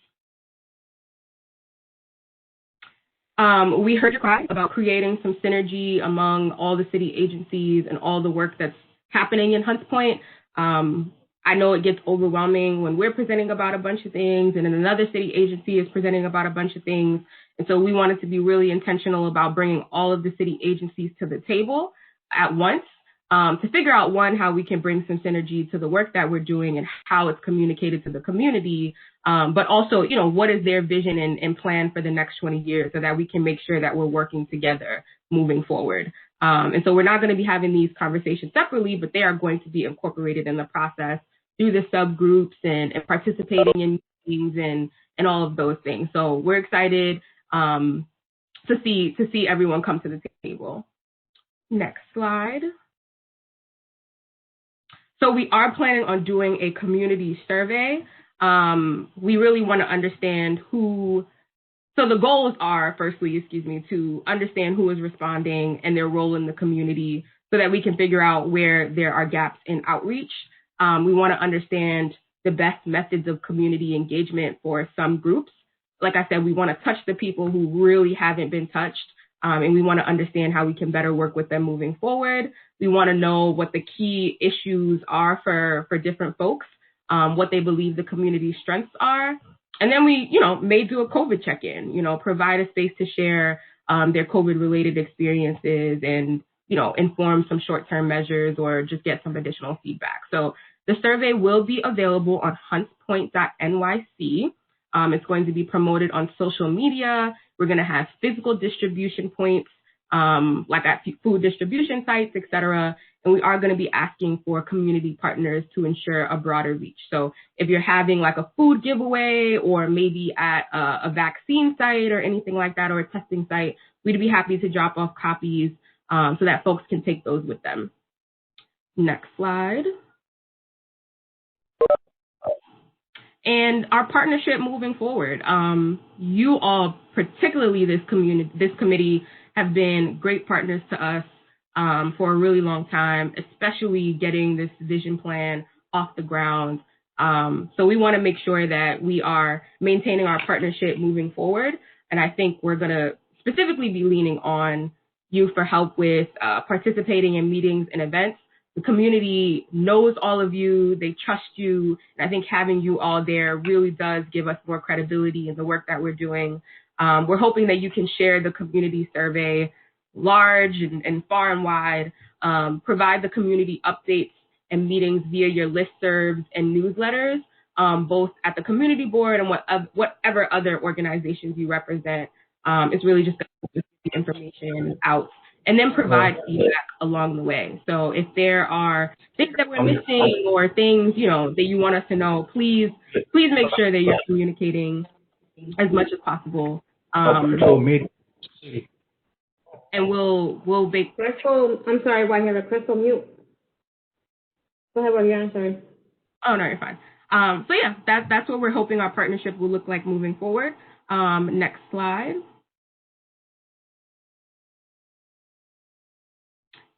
[SPEAKER 2] We heard your cry about creating some synergy among all the city agencies and all the work that's happening in Hunts Point. I know it gets overwhelming when we're presenting about a bunch of things and then another city agency is presenting about a bunch of things. And so we wanted to be really intentional about bringing all of the city agencies to the table at once to figure out, one, how we can bring some synergy to the work that we're doing and how it's communicated to the community, but also, what is their vision and plan for the next 20 years so that we can make sure that we're working together moving forward. And so we're not going to be having these conversations separately, but they are going to be incorporated in the process through the subgroups and participating in meetings and all of those things. So we're excited to see everyone come to the table. Next slide. So we are planning on doing a community survey. We really want to understand so the goals are, firstly, to understand who is responding and their role in the community so that we can figure out where there are gaps in outreach. We want to understand the best methods of community engagement for some groups. Like I said, we want to touch the people who really haven't been touched, and we want to understand how we can better work with them moving forward. We want to know what the key issues are for different folks, what they believe the community's strengths are. And then we, may do a COVID check-in, provide a space to share their COVID-related experiences and, inform some short-term measures or just get some additional feedback. So the survey will be available on huntspoint.nyc. It's going to be promoted on social media. We're going to have physical distribution points, like at food distribution sites, et cetera. And we are going to be asking for community partners to ensure a broader reach. So if you're having like a food giveaway or maybe at a vaccine site or anything like that, or a testing site, we'd be happy to drop off copies so that folks can take those with them. Next slide. And our partnership moving forward. You all, particularly this committee, have been great partners to us for a really long time, especially getting this vision plan off the ground. So we want to make sure that we are maintaining our partnership moving forward. And I think we're going to specifically be leaning on you for help with participating in meetings and events. The community knows all of you, they trust you, and I think having you all there really does give us more credibility in the work that we're doing. We're hoping that you can share the community survey large and far and wide, provide the community updates and meetings via your listservs and newsletters, both at the community board and whatever other organizations you represent. It's really just to get the information out. And then provide feedback along the way. So if there are things that we're missing or things, that you want us to know, please make sure that you're communicating as much as possible. And we'll make
[SPEAKER 13] Crystal, I'm sorry, why have a Crystal mute? Go ahead, Maria, I'm sorry.
[SPEAKER 2] Oh, no, you're fine. So yeah, that's what we're hoping our partnership will look like moving forward. Next slide.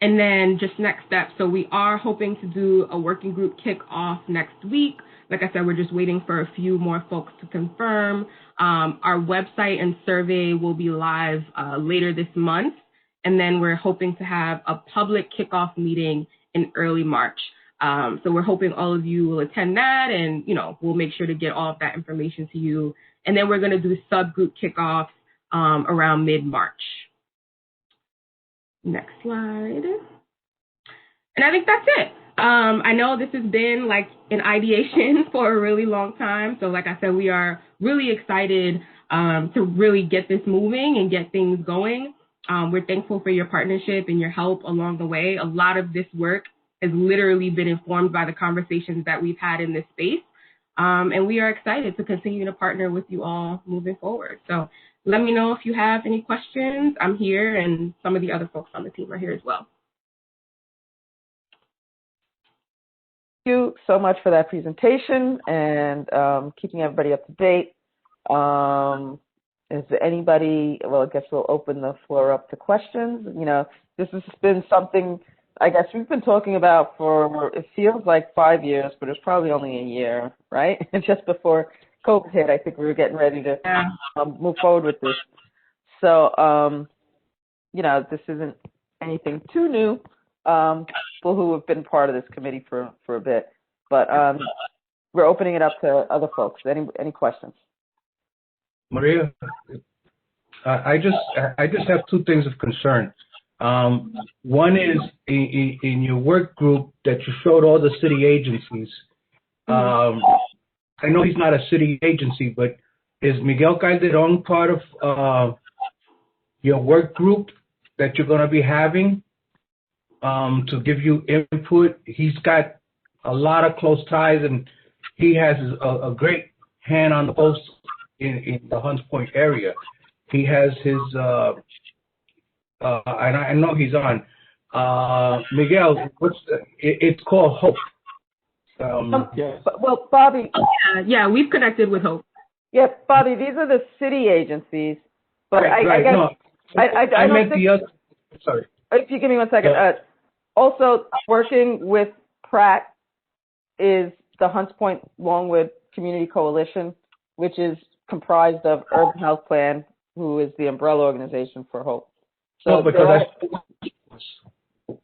[SPEAKER 2] And then just next steps. So we are hoping to do a working group kickoff next week. Like I said, we're just waiting for a few more folks to confirm. Our website and survey will be live later this month. And then we're hoping to have a public kickoff meeting in early March. So we're hoping all of you will attend that, and we'll make sure to get all of that information to you. And then we're going to do subgroup kickoffs around mid-March. Next slide. And I think that's it. I know this has been like an ideation for a really long time. So like I said, we are really excited to really get this moving and get things going. We're thankful for your partnership and your help along the way. A lot of this work has literally been informed by the conversations that we've had in this space. And we are excited to continue to partner with you all moving forward. So let me know if you have any questions. I'm here, and some of the other folks on the team are here as well.
[SPEAKER 1] Thank you so much for that presentation and keeping everybody up to date. Is there anybody, well, I guess we'll open the floor up to questions. This has been something I guess we've been talking about for, it feels like 5 years, but it's probably only a year, right? Just before COVID hit, I think we were getting ready to move forward with this. So, this isn't anything too new. People who have been part of this committee for a bit, but we're opening it up to other folks. Any questions?
[SPEAKER 5] Maria, I just have two things of concern. One is in your work group that you showed all the city agencies. I know he's not a city agency, but is Miguel Calderon part of your work group that you're going to be having to give you input? He's got a lot of close ties, and he has a great hand on the pulse in the Hunts Point area. He has his, and I know he's on. Miguel, it's called Hope.
[SPEAKER 1] Well, Bobby.
[SPEAKER 2] Yeah, we've connected with Hope.
[SPEAKER 1] Yeah, Bobby, these are the city agencies, but
[SPEAKER 5] right,
[SPEAKER 1] I guess
[SPEAKER 5] no, I meant the other. Sorry.
[SPEAKER 1] If you give me 1 second.
[SPEAKER 5] Yeah.
[SPEAKER 1] Also, working with Pratt is the Hunts Point Longwood Community Coalition, which is comprised of Urban Health Plan, who is the umbrella organization for Hope. So
[SPEAKER 5] no, because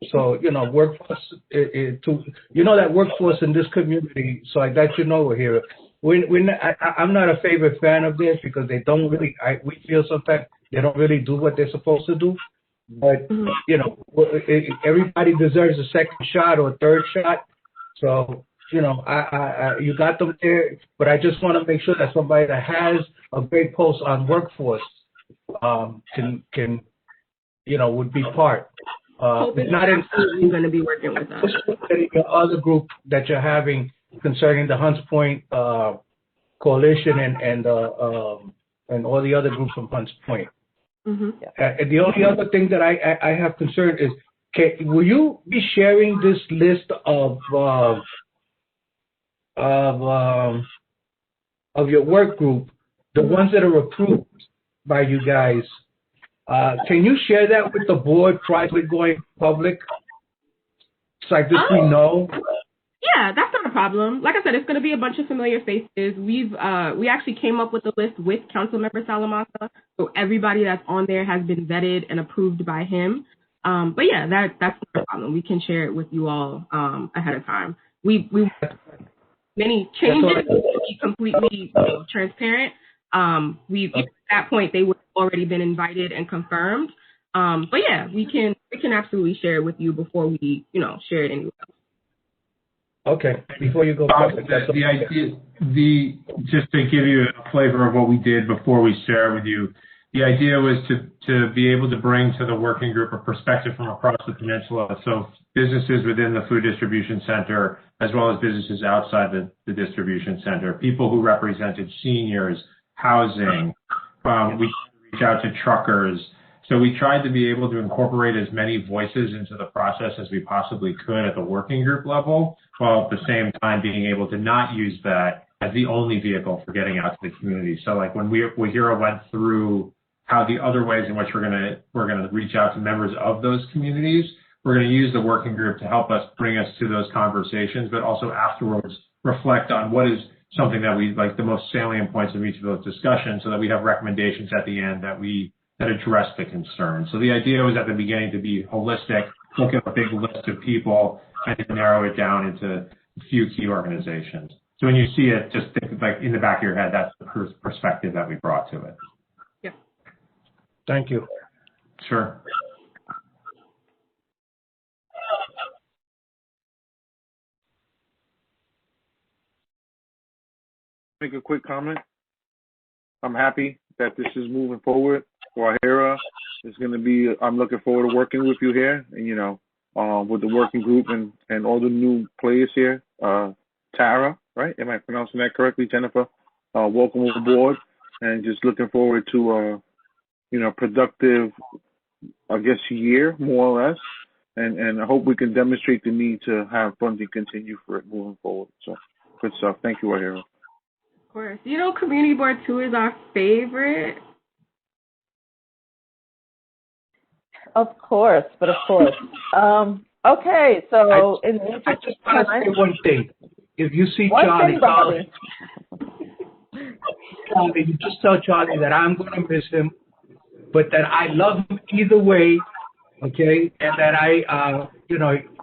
[SPEAKER 5] so, workforce, that workforce in this community, so I let you know here. I'm not a favorite fan of this because they don't really, we feel sometimes they don't really do what they're supposed to do. But, everybody deserves a second shot or a third shot. So, you got them there, but I just want to make sure that somebody that has a great pulse on workforce can would be part. It's not
[SPEAKER 2] going to be working with us.
[SPEAKER 5] Your other group that you're having concerning the Hunts Point coalition and all the other groups from Hunts Point. And the only other thing that I have concern is, will you be sharing this list of your work group, the ones that are approved by you guys? Can you share that with the board prior to going public? So like this we know.
[SPEAKER 2] Yeah, that's not a problem. Like I said, it's going to be a bunch of familiar faces. We actually came up with a list with Councilmember Salamanca, so everybody that's on there has been vetted and approved by him. But yeah, that's not a problem. We can share it with you all ahead of time. We many changes to be completely transparent. At that point they would have already been invited and confirmed. But yeah, we can absolutely share it with you before we share it anywhere else.
[SPEAKER 5] Okay, before you go,
[SPEAKER 11] the idea, just to give you a flavor of what we did before we share it with you, the idea was to be able to bring to the working group a perspective from across the peninsula. So businesses within the food distribution center, as well as businesses outside the distribution center, people who represented seniors, housing. We reached out to truckers. So we tried to be able to incorporate as many voices into the process as we possibly could at the working group level, while at the same time being able to not use that as the only vehicle for getting out to the community. So like when Wahira went through how the other ways in which we're gonna reach out to members of those communities, we're gonna use the working group to help us bring us to those conversations, but also afterwards reflect on what is something that we like the most salient points of each of those discussions, so that we have recommendations at the end that address the concern. So the idea was at the beginning to be holistic, look at a big list of people, and narrow it down into a few key organizations. So when you see it, just think like in the back of your head, that's the perspective that we brought to it.
[SPEAKER 2] Yeah.
[SPEAKER 5] Thank you.
[SPEAKER 11] Sure.
[SPEAKER 4] Make a quick comment. I'm happy that this is moving forward. Wahira is going to be, I'm looking forward to working with you here, and, with the working group and all the new players here. Tara, right? Am I pronouncing that correctly, Jennifer? Welcome aboard, and just looking forward to, productive, I guess, year, more or less. And I hope we can demonstrate the need to have funding continue for it moving forward. So, good stuff. Thank you, Wahira.
[SPEAKER 2] Of course. Community Board 2 is our favorite.
[SPEAKER 1] Of course. Okay, so
[SPEAKER 5] I just want to say one thing. If you see Charlie, you just tell Charlie that I'm going to miss him, but that I love him either way, okay? And that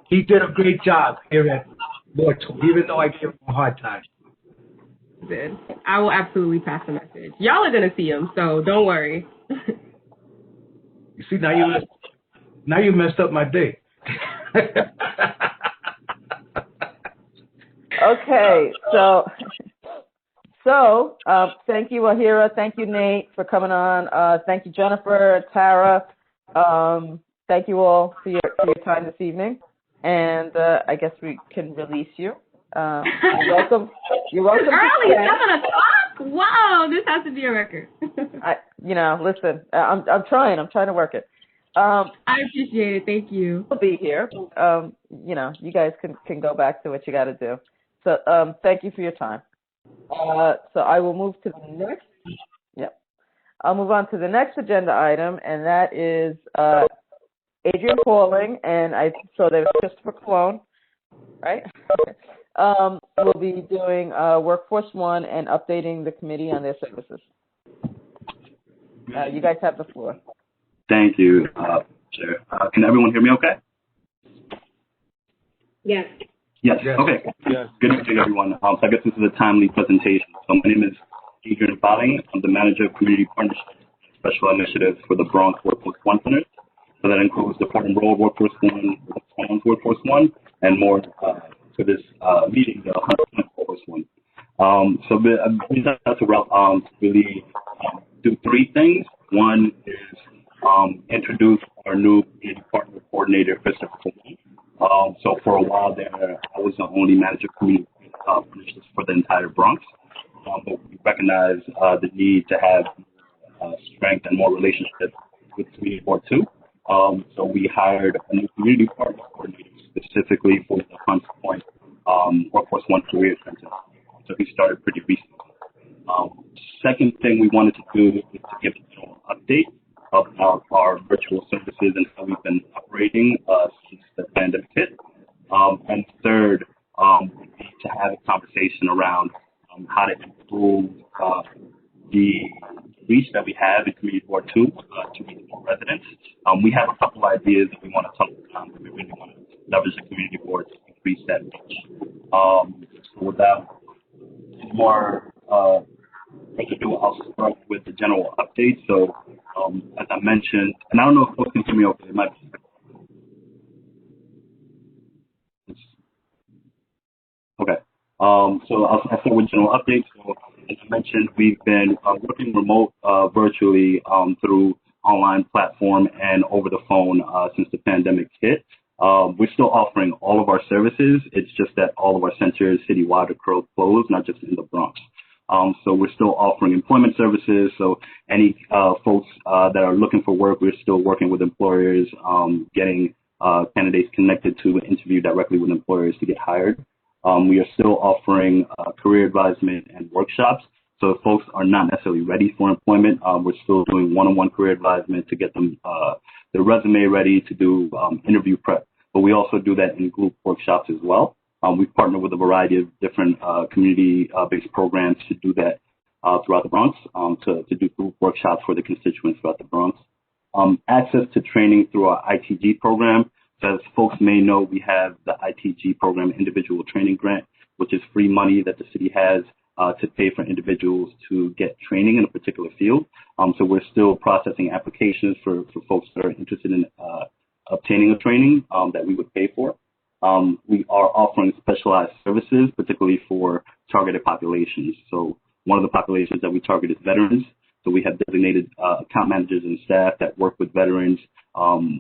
[SPEAKER 5] he did a great job here at Board 2, even though I gave him a hard time.
[SPEAKER 2] Good. I will absolutely pass the message. Y'all are going to see him, so don't worry.
[SPEAKER 5] You see, now Now you messed up my day.
[SPEAKER 1] Okay, so thank you, Wahira. Thank you, Nate, for coming on. Thank you, Jennifer, Tara. Thank you all for your time this evening. And I guess we can release you. You're welcome. You're welcome.
[SPEAKER 2] Early, 7 o'clock. Wow, this has to be a record.
[SPEAKER 1] Listen, I'm trying. I'm trying to work it.
[SPEAKER 2] I appreciate it. Thank you.
[SPEAKER 1] We'll be here. You guys can go back to what you got to do. So thank you for your time. So I will move to the next. Yep. I'll move on to the next agenda item, and that is Adrian Pauling, and so there's Christopher Cologne, right? We'll be doing Workforce One and updating the committee on their services. You guys have the floor.
[SPEAKER 14] Thank you, Chair. Can everyone hear me okay?
[SPEAKER 13] Yes.
[SPEAKER 14] Yes. Okay. Yes. Good evening, everyone. So I guess this is a timely presentation. So my name is Adrian Pauling. I'm the Manager of Community Partnership Special Initiatives for the Bronx Workforce One Center. So that includes the Portland Road Workforce One, the Workforce One, and more for this meeting, the Workforce One. So we have to really do three things. One is introduce our new community partner coordinator, Christopher Cologne. So for a while there, I was the only manager of community partnerships for the entire Bronx. But we recognize the need to have strength and more relationship with Community Board 2. So we hired a new community partner coordinator specifically for the Hunts Point Workforce One Career Center. So he started pretty recently. Second thing we wanted to do is to give a general update about our virtual services and how we've been operating since the pandemic hit. And third, we need to have a conversation around how to improve the reach that we have in Community Board 2 to reach more residents. We have a couple ideas that we want to talk about, but we really want to leverage the Community Board to increase that reach. So without more ado, I'll start with the general update. So as I mentioned, and I don't know if folks can hear me okay, it might be. Okay. So I'll start with general updates. So as I mentioned, we've been working remote virtually through online platform and over the phone since the pandemic hit. We're still offering all of our services. It's just that all of our centers citywide are closed, not just in the Bronx. So we're still offering employment services. So any folks that are looking for work, we're still working with employers, getting candidates connected to interview directly with employers to get hired. We are still offering career advisement and workshops. So if folks are not necessarily ready for employment, we're still doing one-on-one career advisement to get them their resume ready to do interview prep. But we also do that in group workshops as well. We partner with a variety of different community-based programs to do that throughout the Bronx, to do group workshops for the constituents throughout the Bronx. Access to training through our ITG program. So as folks may know, we have the ITG program, Individual Training Grant, which is free money that the city has to pay for individuals to get training in a particular field. So we're still processing applications for folks that are interested in obtaining a training that we would pay for. We are offering specialized services, particularly for targeted populations. So one of the populations that we target is veterans. So we have designated account managers and staff that work with veterans.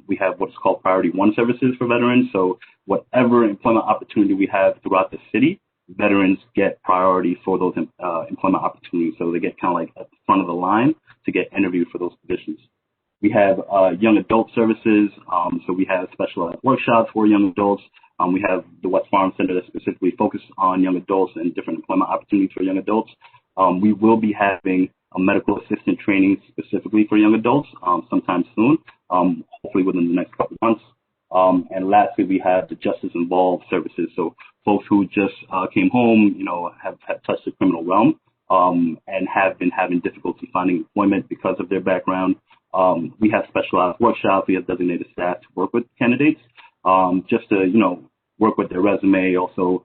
[SPEAKER 14] We have what's called Priority One services for veterans. So whatever employment opportunity we have throughout the city, veterans get priority for those employment opportunities. So they get kind of like at the front of the line to get interviewed for those positions. We have young adult services. So we have specialized workshops for young adults. We have the West Farm Center that specifically focuses on young adults and different employment opportunities for young adults. We will be having a medical assistant training specifically for young adults sometime soon, hopefully within the next couple of months. And lastly, we have the justice involved services. So folks who just came home, have touched the criminal realm and have been having difficulty finding employment because of their background. We have specialized workshops. We have designated staff to work with candidates just to, work with their resume, also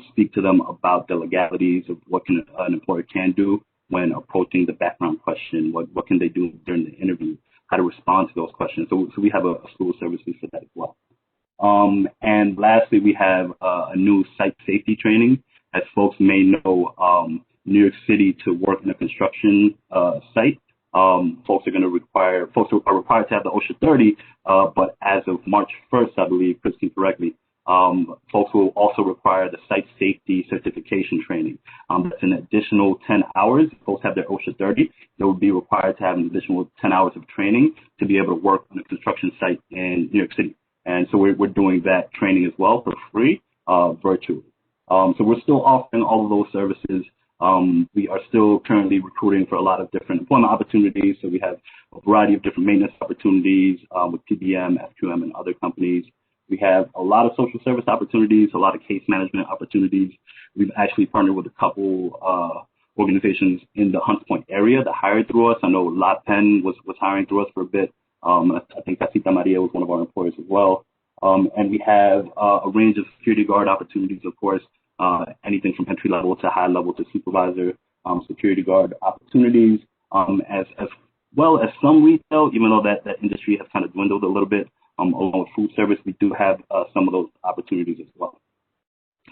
[SPEAKER 14] speak to them about the legalities of what an employer can do when approaching the background question. What can they do during the interview? how to respond to those questions. So we have a slew of services for that as well. And lastly, we have a new site safety training. As folks may know, New York City, to work in a construction site, folks are required to have the OSHA 30, but as of March 1st, I believe, Christine correctly, folks will also require the site safety certification training. That's an additional 10 hours. If folks have their OSHA 30, they will be required to have an additional 10 hours of training to be able to work on a construction site in New York City. And so we're doing that training as well for free, virtually. So we're still offering all of those services. We are still currently recruiting for a lot of different employment opportunities. So we have a variety of different maintenance opportunities with PBM, FQM, and other companies. We have a lot of social service opportunities, a lot of case management opportunities. We've actually partnered with a couple organizations in the Hunts Point area that hired through us. I know La Pen was hiring through us for a bit. I think Casita Maria was one of our employers as well. And we have a range of security guard opportunities, of course, anything from entry level to high level to supervisor security guard opportunities, as well as some retail, even though that industry has kind of dwindled a little bit. Along with food service, we do have some of those opportunities as well.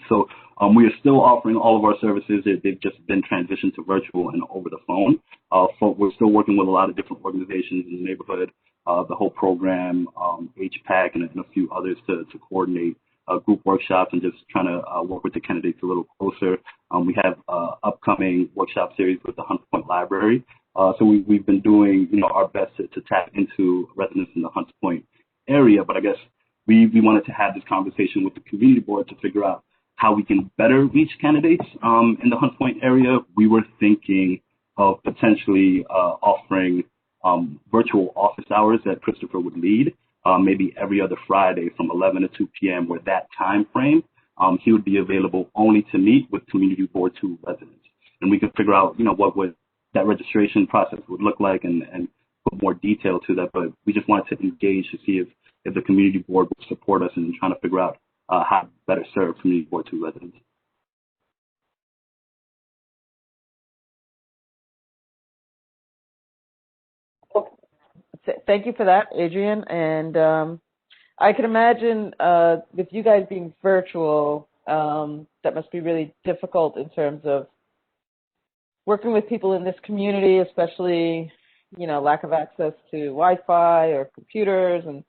[SPEAKER 14] So we are still offering all of our services. They've just been transitioned to virtual and over the phone. So we're still working with a lot of different organizations in the neighborhood, the whole program, HPAC, and a few others to coordinate group workshops and just trying to work with the candidates a little closer. We have upcoming workshop series with the Hunts Point Library. So we've been doing our best to tap into residents in the Hunts Point area, but I guess we wanted to have this conversation with the community board to figure out how we can better reach candidates in the Hunts Point area. We were thinking of potentially offering virtual office hours that Christopher would lead, maybe every other Friday from 11 to 2 p.m., where that time frame he would be available only to meet with Community Board 2 residents. And we could figure out, what would that registration process would look like and put more detail to that. But we just wanted to engage to see if the Community Board would support us in trying to figure out how to better serve Community Board 2 residents.
[SPEAKER 1] Thank you for that, Adrian. And I can imagine with you guys being virtual, that must be really difficult in terms of working with people in this community, especially, lack of access to Wi-Fi or computers and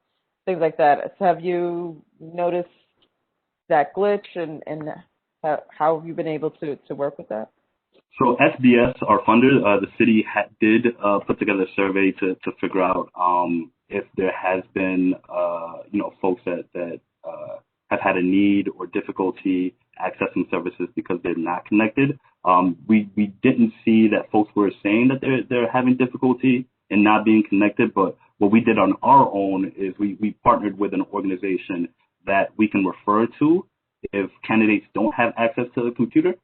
[SPEAKER 1] things like that. Have you noticed that glitch, and how have you been able to work with that?
[SPEAKER 14] So SBS, our funder, the city did put together a survey to figure out if there has been, folks that have had a need or difficulty accessing services because they're not connected. We didn't see that folks were saying that they're having difficulty in not being connected, but what we did on our own is we partnered with an organization that we can refer to if candidates don't have access to the computer.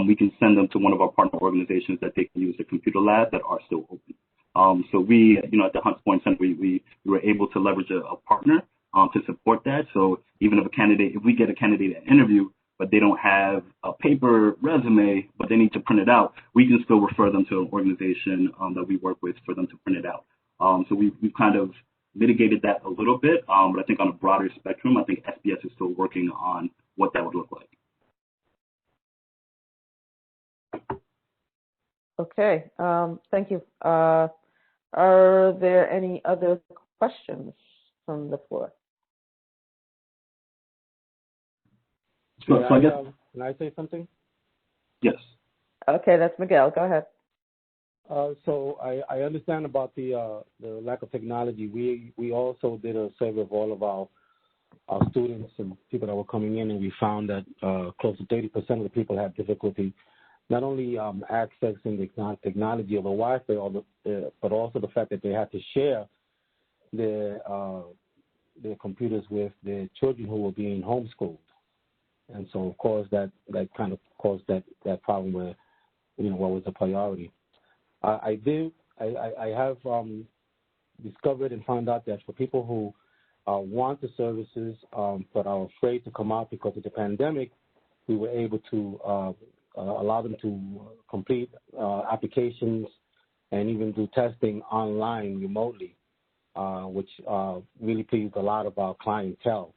[SPEAKER 14] We can send them to one of our partner organizations that they can use, the computer lab that are still open. So we, at the Hunts Point Center, we were able to leverage a partner to support that. So even if we get a candidate an interview, but they don't have a paper resume, but they need to print it out, we can still refer them to an organization that we work with for them to print it out. So we've kind of mitigated that a little bit, but I think on a broader spectrum, I think SBS is still working on what that would look like.
[SPEAKER 1] Okay, thank you. Are there any other questions from the floor?
[SPEAKER 14] So I guess,
[SPEAKER 15] can I say something?
[SPEAKER 14] Yes.
[SPEAKER 1] Okay, that's Miguel. Go ahead.
[SPEAKER 15] So I understand about the lack of technology. We also did a survey of all of our students and people that were coming in, and we found that close to 30% of the people had difficulty not only accessing the technology of the Wi-Fi, but also the fact that they had to share their computers with their children who were being homeschooled. And so, of course, that kind of caused that problem where, what was the priority. I have discovered and found out that for people who want the services but are afraid to come out because of the pandemic, we were able to allow them to complete applications and even do testing online remotely. which really pleased a lot of our clientele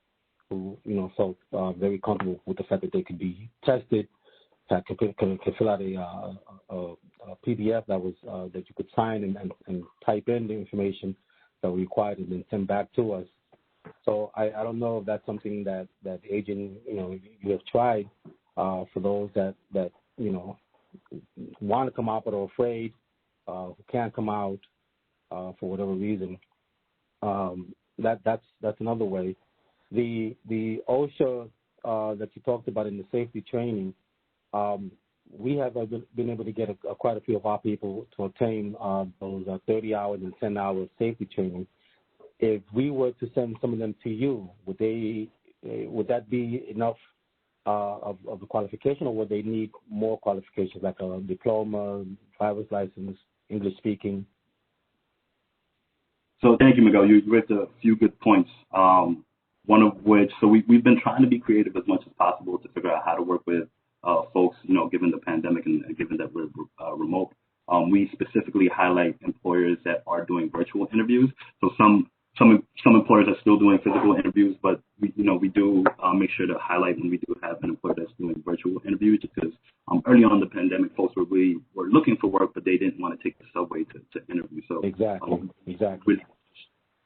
[SPEAKER 15] who, felt very comfortable with the fact that they could be tested, that could fill out a PDF that was that you could sign and type in the information that we required and then send back to us. So I don't know if that's something that the agent, you have tried for those that want to come out but are afraid, who can't come out for whatever reason. That's another way. The OSHA that you talked about in the safety training, we have been able to get quite a few of our people to obtain those 30 hours and 10 hours safety training. If we were to send some of them to you, would that be enough of the qualification, or would they need more qualifications like a diploma, driver's license, English speaking?
[SPEAKER 14] So thank you, Miguel. You raised a few good points. One of which, so we've been trying to be creative as much as possible to figure out how to work with folks, given the pandemic and given that we're remote. We specifically highlight employers that are doing virtual interviews. So some employers are still doing physical interviews, but we do make sure to highlight when we do have an employer that's doing virtual interviews, because early on in the pandemic, folks were looking for work, but they didn't want to take the subway to interview. So
[SPEAKER 15] exactly.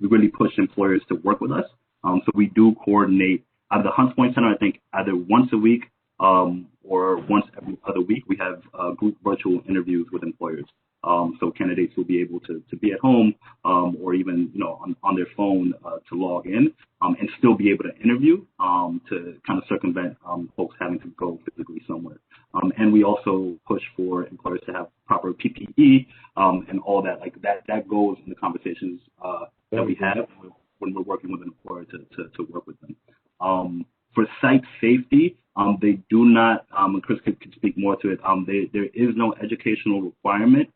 [SPEAKER 14] We really push employers to work with us. So we do coordinate out of the Hunts Point Center. I think either once a week or once every other week, we have group virtual interviews with employers. So candidates will be able to be at home or even on their phone to log in and still be able to interview to kind of circumvent folks having to go physically somewhere. And we also push for employers to have proper PPE and all that. Like that goes in the conversations that we have when we're working with an employer to work with them. For site safety, they do not, Chris could speak more to it, there is no educational requirement.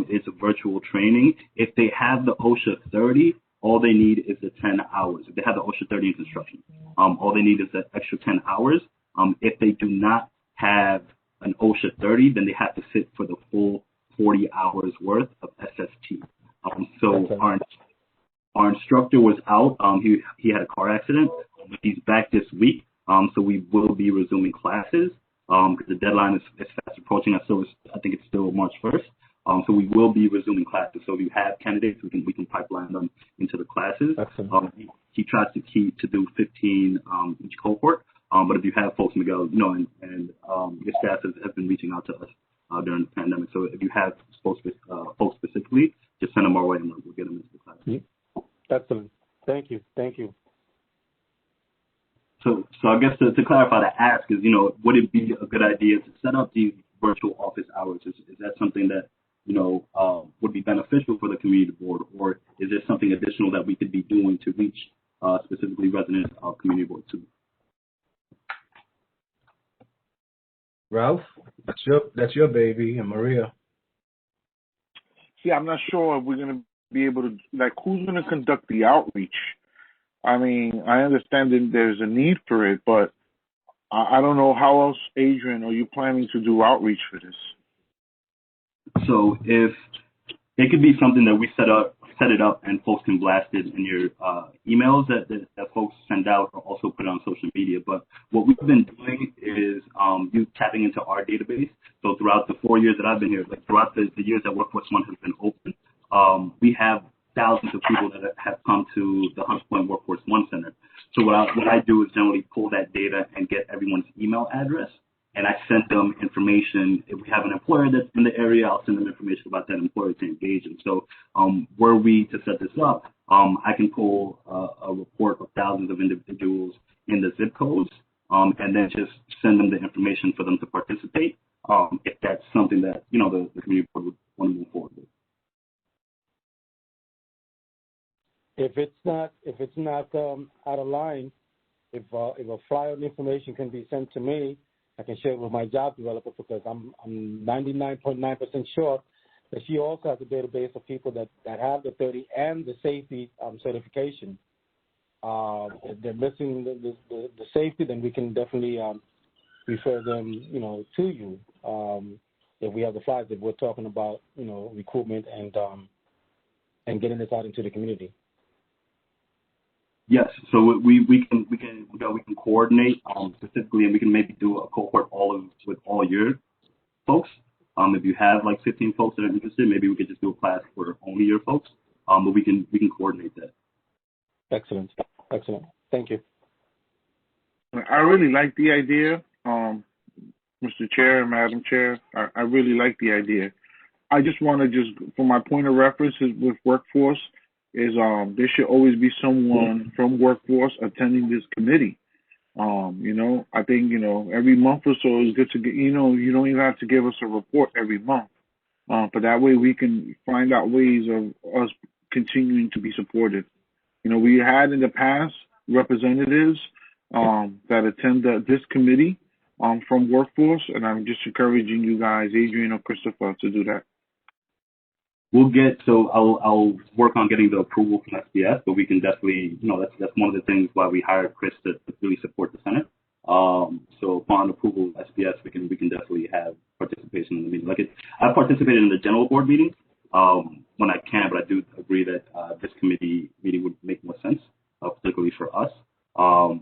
[SPEAKER 14] It's a virtual training. If they have the OSHA 30, all they need is the 10 hours. If they have the OSHA 30 in construction, all they need is the extra 10 hours. If they do not have an OSHA 30, then they have to sit for the full 40 hours worth of SST. Our instructor was out. He had a car accident. He's back this week. So we will be resuming classes because the deadline is fast approaching. I think it's still March 1st. So we will be resuming classes. So if you have candidates, we can pipeline them into the classes. He tries to do 15 each cohort. But if you have folks, Miguel, and your staff has been reaching out to us during the pandemic. So if you have folks specifically, just send them our way and we'll get them into the class.
[SPEAKER 15] Excellent. Thank you.
[SPEAKER 14] So I guess to clarify, the ask is, would it be a good idea to set up these virtual office hours? Is that something that, would be beneficial for the community board, or is there something additional that we could be doing to reach specifically residents of community board 2?
[SPEAKER 5] Ralph, that's your baby, and Maria.
[SPEAKER 4] See, I'm not sure if we're going to be able to, who's going to conduct the outreach? I mean, I understand that there's a need for it, but I don't know how else, Adrian, are you planning to do outreach for this?
[SPEAKER 14] So if it could be something that we set it up and folks can blast it in your emails that folks send out, or also put it on social media. But what we've been doing is you tapping into our database. So throughout the 4 years that I've been here, throughout the years that Workforce One has been open, we have thousands of people that have come to the Hunts Point Workforce One Center. So what I do is generally pull that data and get everyone's email address, and I send them information. If we have an employer that's in the area, I'll send them information about that employer to engage them. So were we to set this up, I can pull a report of thousands of individuals in the zip codes, and then just send them the information for them to participate, if that's something that the community board would want to move forward with.
[SPEAKER 15] If it's not out of line, if a flyer of information can be sent to me, I can share it with my job developer, because I'm 99.9% sure that she also has a database of people that have the 30 and the safety certification. If they're missing the safety, then we can definitely refer them, to you. If we have the flyers, if we're talking about, recruitment and getting this out into the community.
[SPEAKER 14] Yes, so we can coordinate specifically, and we can maybe do a cohort with all your folks. If you have like 15 folks that are interested, maybe we could just do a class for only your folks. But we can coordinate that.
[SPEAKER 15] Excellent. Thank you.
[SPEAKER 4] I really like the idea, Mr. Chair and Madam Chair. I really like the idea. I just want to for my point of reference with workforce is there should always be someone from workforce attending this committee. I think, every month or so is good to get, you don't even have to give us a report every month. But that way we can find out ways of us continuing to be supported. We had in the past representatives that attend this committee from workforce, and I'm just encouraging you guys, Adrian or Christopher, to do that.
[SPEAKER 14] I'll work on getting the approval from SBS, but we can definitely, that's one of the things why we hired Chris to really support the Senate. So upon approval of SBS, we can definitely have participation in the meeting. I've participated in the general board meeting when I can, but I do agree that this committee meeting would make more sense, particularly for us.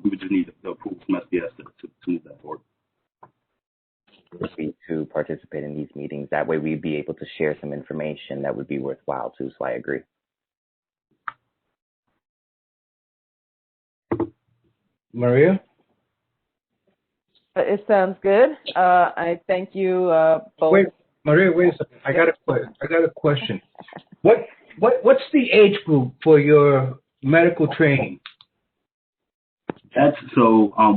[SPEAKER 14] We would just need the approval from SBS to move that forward.
[SPEAKER 3] To participate in these meetings. That way we'd be able to share some information that would be worthwhile too, so I agree.
[SPEAKER 5] Maria?
[SPEAKER 1] It sounds good. I thank you both.
[SPEAKER 5] Wait, Maria, wait a second. I got a question. What's the age group for your medical training?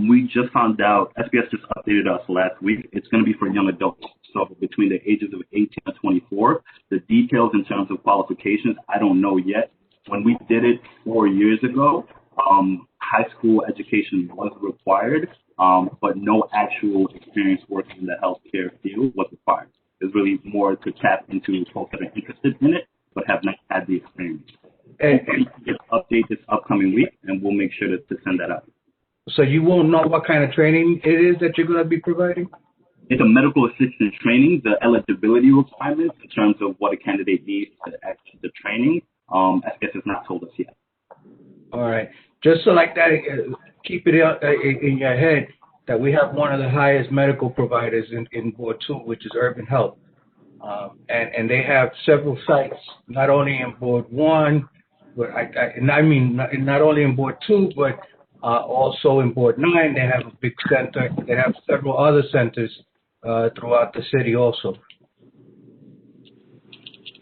[SPEAKER 14] We just found out, SBS just updated us last week. It's going to be for young adults. So between the ages of 18 and 24, the details in terms of qualifications, I don't know yet. When we did it 4 years ago, high school education was required, but no actual experience working in the healthcare field was required. It's really more to tap into folks that are interested in it, but have not had the experience. And we will update this upcoming week, and we'll make sure to send that out.
[SPEAKER 5] So you won't know what kind of training it is that you're going to be providing?
[SPEAKER 14] It's a medical assistant training. The eligibility requirements in terms of what a candidate needs to access the training, SBS has not told us yet.
[SPEAKER 5] All right. Just so like that, keep it in your head that we have one of the highest medical providers in Board 2, which is Urban Health. And they have several sites, not only in Board 1, but not only in Board 2, but also in Board 9. They have a big center. They have several other centers throughout the city also.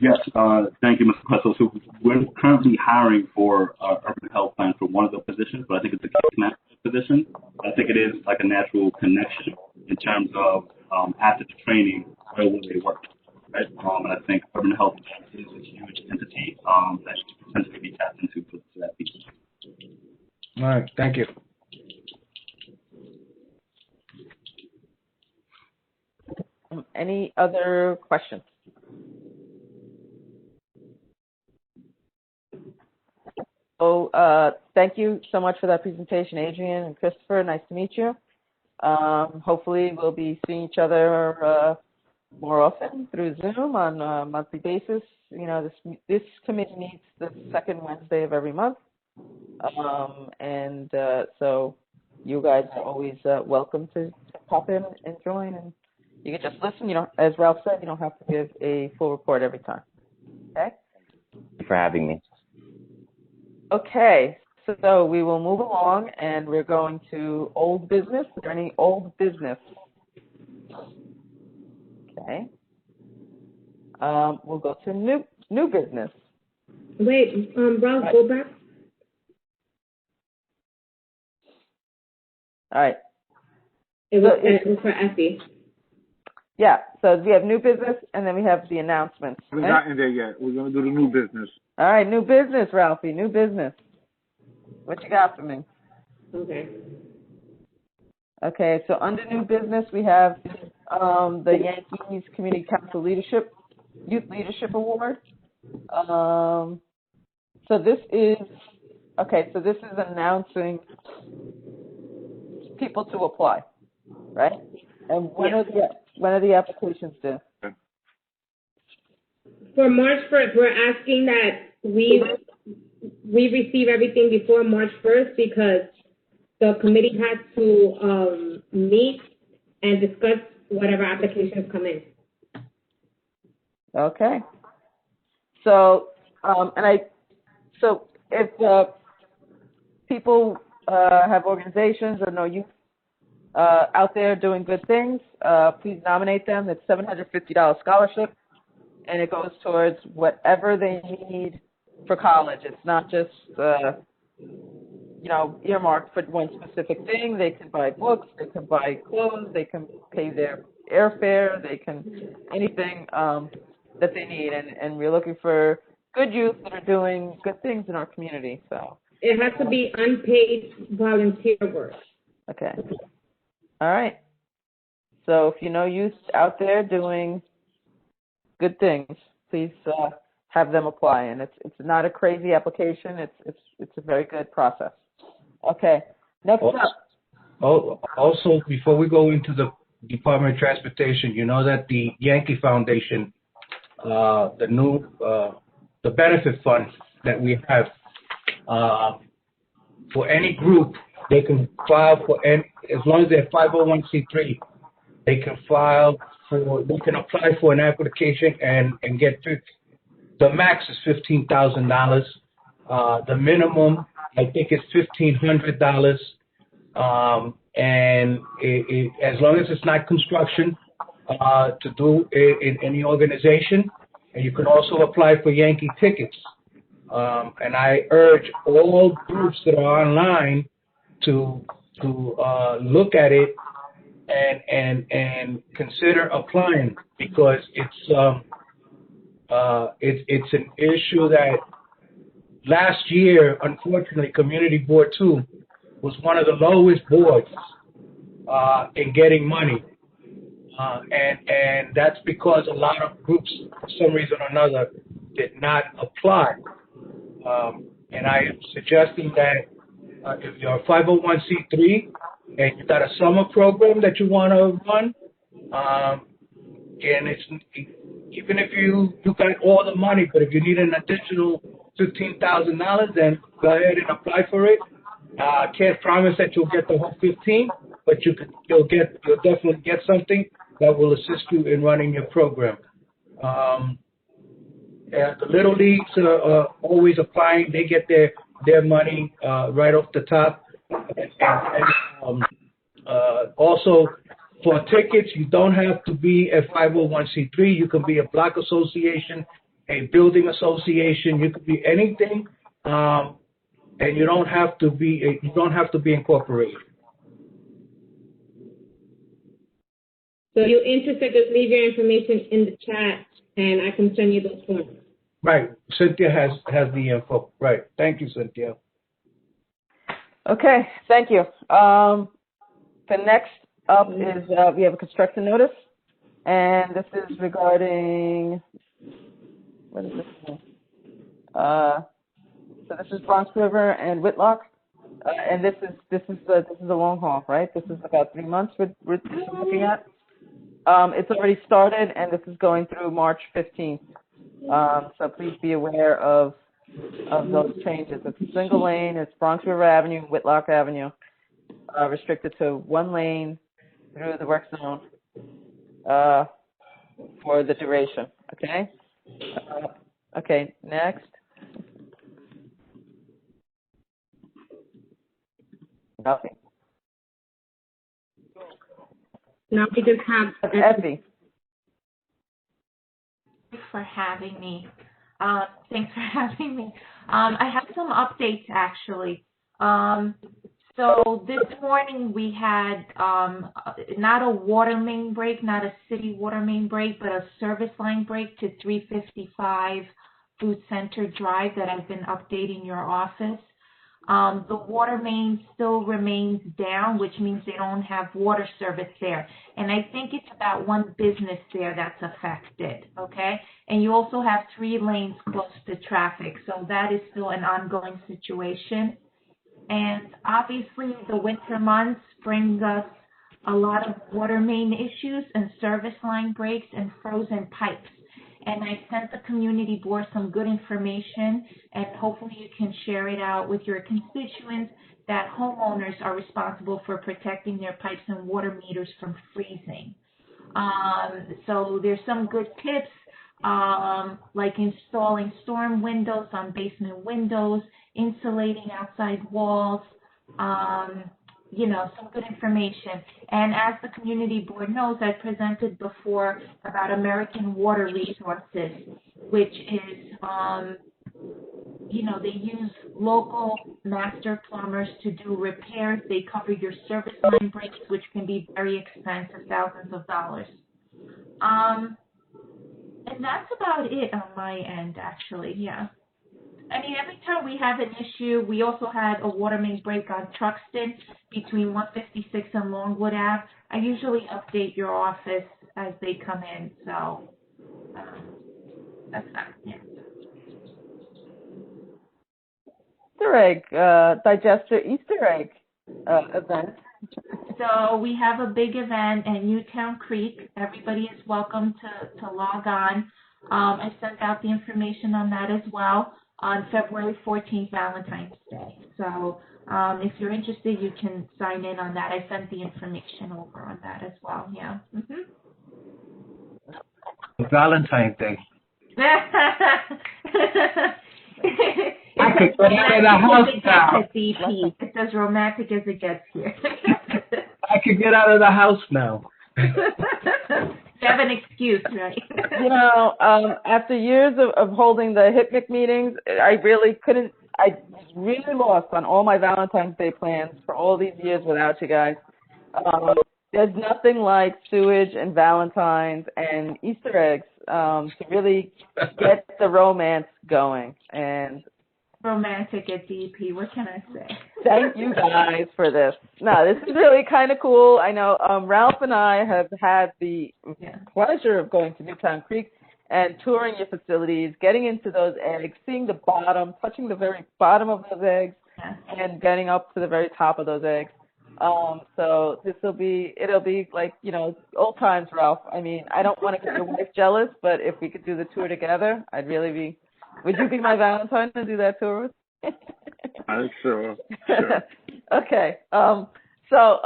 [SPEAKER 14] Yes, thank you, Mr. Questle. So we're currently hiring for Urban Health Plan for one of the positions, but I think it's a case manager position. I think it is like a natural connection in terms of after the training, where will they work, right? And I think Urban Health Plan is a huge entity that should potentially be tapped into for that piece.
[SPEAKER 5] All right, thank you.
[SPEAKER 1] Any other questions? Thank you so much for that presentation, Adrian and Christopher. Nice to meet you. Hopefully we'll be seeing each other more often through Zoom on a monthly basis. This committee meets the second Wednesday of every month. So you guys are always welcome to pop in and join, and you can just listen. As Ralph said, you don't have to give a full report every time. Okay?
[SPEAKER 3] Thank you for having me.
[SPEAKER 1] Okay, so we will move along, and we're going to old business. Is there any old business? Okay. We'll go to new business.
[SPEAKER 13] Wait, Ralph, go back.
[SPEAKER 1] All right.
[SPEAKER 13] It was for Effie.
[SPEAKER 1] Yeah, so we have new business, and then we have the announcements.
[SPEAKER 4] We haven't gotten there yet. We're going to do the new business.
[SPEAKER 1] All right, new business, Ralphie, new business. What you got for me?
[SPEAKER 13] Okay.
[SPEAKER 1] Okay, so under new business, we have the Yankees Community Council Youth Leadership Award. So this is announcing people to apply, right? And when are the applications due?
[SPEAKER 13] For March 1st, we're asking that we receive everything before March 1st because the committee has to meet and discuss whatever applications come in.
[SPEAKER 1] Okay. So, so if people have organizations or know youth out there doing good things, please nominate them. It's $750 scholarship, and it goes towards whatever they need for college. It's not just earmarked for one specific thing. They can buy books, they can buy clothes, they can pay their airfare, they can anything that they need. And we're looking for good youth that are doing good things in our community. So
[SPEAKER 13] it has to be unpaid volunteer work.
[SPEAKER 1] Okay. All right. So if you know youth out there doing good things, please have them apply. And it's not a crazy application. It's a very good process. Okay. Next up.
[SPEAKER 5] Also, before we go into the Department of Transportation, you know that the Yankee Foundation, the benefit fund that we have, for any group, they can file for any, as long as they're 501c3, they can apply for an application and get the max is $15,000. The minimum, I think, is $1,500. And as long as it's not construction, to do in any organization, and you can also apply for Yankee tickets. And I urge all groups that are online to look at it and consider applying, because it's an issue that last year, unfortunately, Community Board 2 was one of the lowest boards in getting money. And that's because a lot of groups, for some reason or another, did not apply. And I am suggesting that if you're a 501c3 and you've got a summer program that you want to run, and even if you got all the money, but if you need an additional $15,000, then go ahead and apply for it. Can't promise that you'll get the whole 15, but you'll definitely get something that will assist you in running your program. The Little Leagues are always applying. They get their money right off the top. Also, for tickets, you don't have to be a 501c3. You can be a block association, a building association. You could be anything, and you don't have to be incorporated.
[SPEAKER 13] So if you're interested, just leave your information in the chat, and I can send you those forms.
[SPEAKER 5] Right. Cynthia has the info. Right. Thank you, Cynthia.
[SPEAKER 1] Okay. Thank you. The next up is we have a construction notice, and this is regarding, what is this? So this is Bronx River and Whitlock, and this is the long haul, right? This is about 3 months we're looking at. It's already started, and this is going through March 15th. So please be aware of those changes. It's a single lane. It's Bronx River Avenue, Whitlock Avenue, restricted to one lane through the work zone for the duration. Okay. Okay. Next. Nothing.
[SPEAKER 13] Now we just have
[SPEAKER 1] Effie.
[SPEAKER 16] Thanks for having me. I have some updates, actually. So this morning we had not a water main break, not a city water main break, but a service line break to 355 Food Center Drive that I've been updating your office. The water main still remains down, which means they don't have water service there. And I think it's about one business there that's affected, okay? And you also have 3 lanes close to traffic, so that is still an ongoing situation. And obviously the winter months brings us a lot of water main issues and service line breaks and frozen pipes. and I sent the community board some good information, and hopefully you can share it out with your constituents that homeowners are responsible for protecting their pipes and water meters from freezing. So there's some good tips, like installing storm windows on basement windows, insulating outside walls, some good information. And as the community board knows, I presented before about American Water Resources, which is, they use local master plumbers to do repairs. They cover your service line breaks, which can be very expensive, thousands of dollars. And that's about it on my end, actually, yeah. I mean, every time we have an issue, we also had a water main break on Truxton between 156 and Longwood Ave. I usually update your office as they come in, so that's that, yeah.
[SPEAKER 1] Easter egg, digester Easter egg event.
[SPEAKER 16] So we have a big event at Newtown Creek. Everybody is welcome to log on. I sent out the information on that as well on February 14th, Valentine's Day. So if you're interested, you can sign in on that. I sent the information over on that as well, yeah. Mm-hmm.
[SPEAKER 5] Valentine's Day. I could get out of the house now.
[SPEAKER 16] It's as romantic as it gets here.
[SPEAKER 5] I could get out of the house now.
[SPEAKER 16] You have an excuse, right?
[SPEAKER 1] After years of holding the HIPMIC meetings, I was really lost on all my Valentine's Day plans for all these years without you guys. There's nothing like sewage and Valentine's and Easter eggs to really get the romance going. And
[SPEAKER 16] romantic at DP, what can I say?
[SPEAKER 1] Thank you guys for this. No, this is really kind of cool. I know Ralph and I have had the pleasure of going to Newtown Creek and touring your facilities, getting into those eggs, seeing the bottom, touching the very bottom of those eggs, and getting up to the very top of those eggs. So it'll be like, old times, Ralph. I mean, I don't want to get your wife jealous, but if we could do the tour together, I'd really be. Would you be my Valentine and do that tour with me?
[SPEAKER 4] I'm sure.
[SPEAKER 1] Okay. So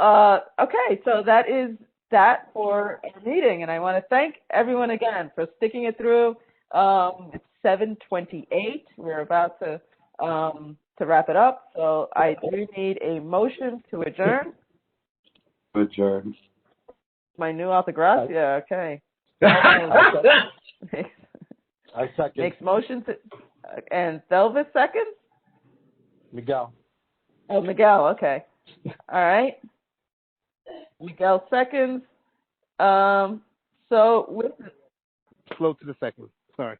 [SPEAKER 1] that is that for our meeting, and I want to thank everyone again for sticking it through. It's 7:28. We're about to wrap it up, so I do need a motion to adjourn.
[SPEAKER 3] Adjourn.
[SPEAKER 1] My new autograph? Yeah, okay.
[SPEAKER 15] I second.
[SPEAKER 1] Makes motion to, and Selvis seconds?
[SPEAKER 15] Miguel.
[SPEAKER 1] Oh, Miguel, okay. All right. Miguel seconds. So with
[SPEAKER 9] Slow to the second. Sorry.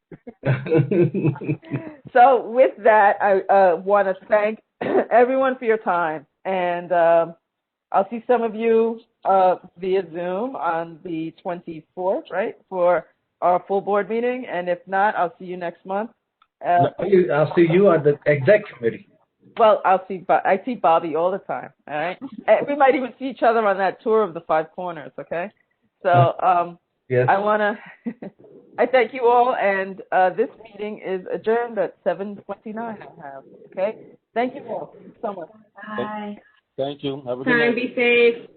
[SPEAKER 1] So with that, I want to thank everyone for your time, and I'll see some of you via Zoom on the 24th, right, for our full board meeting, and if not, I'll see you next month.
[SPEAKER 5] I'll see you on the exec committee.
[SPEAKER 1] Well, I see Bobby all the time, all right? And we might even see each other on that tour of the Five Corners, okay? So
[SPEAKER 5] yes.
[SPEAKER 1] I thank you all, and this meeting is adjourned at 7:29 I have, okay? Thank you all so much.
[SPEAKER 16] Bye.
[SPEAKER 15] Thank you. Have a good
[SPEAKER 2] Time,
[SPEAKER 15] night.
[SPEAKER 2] be safe.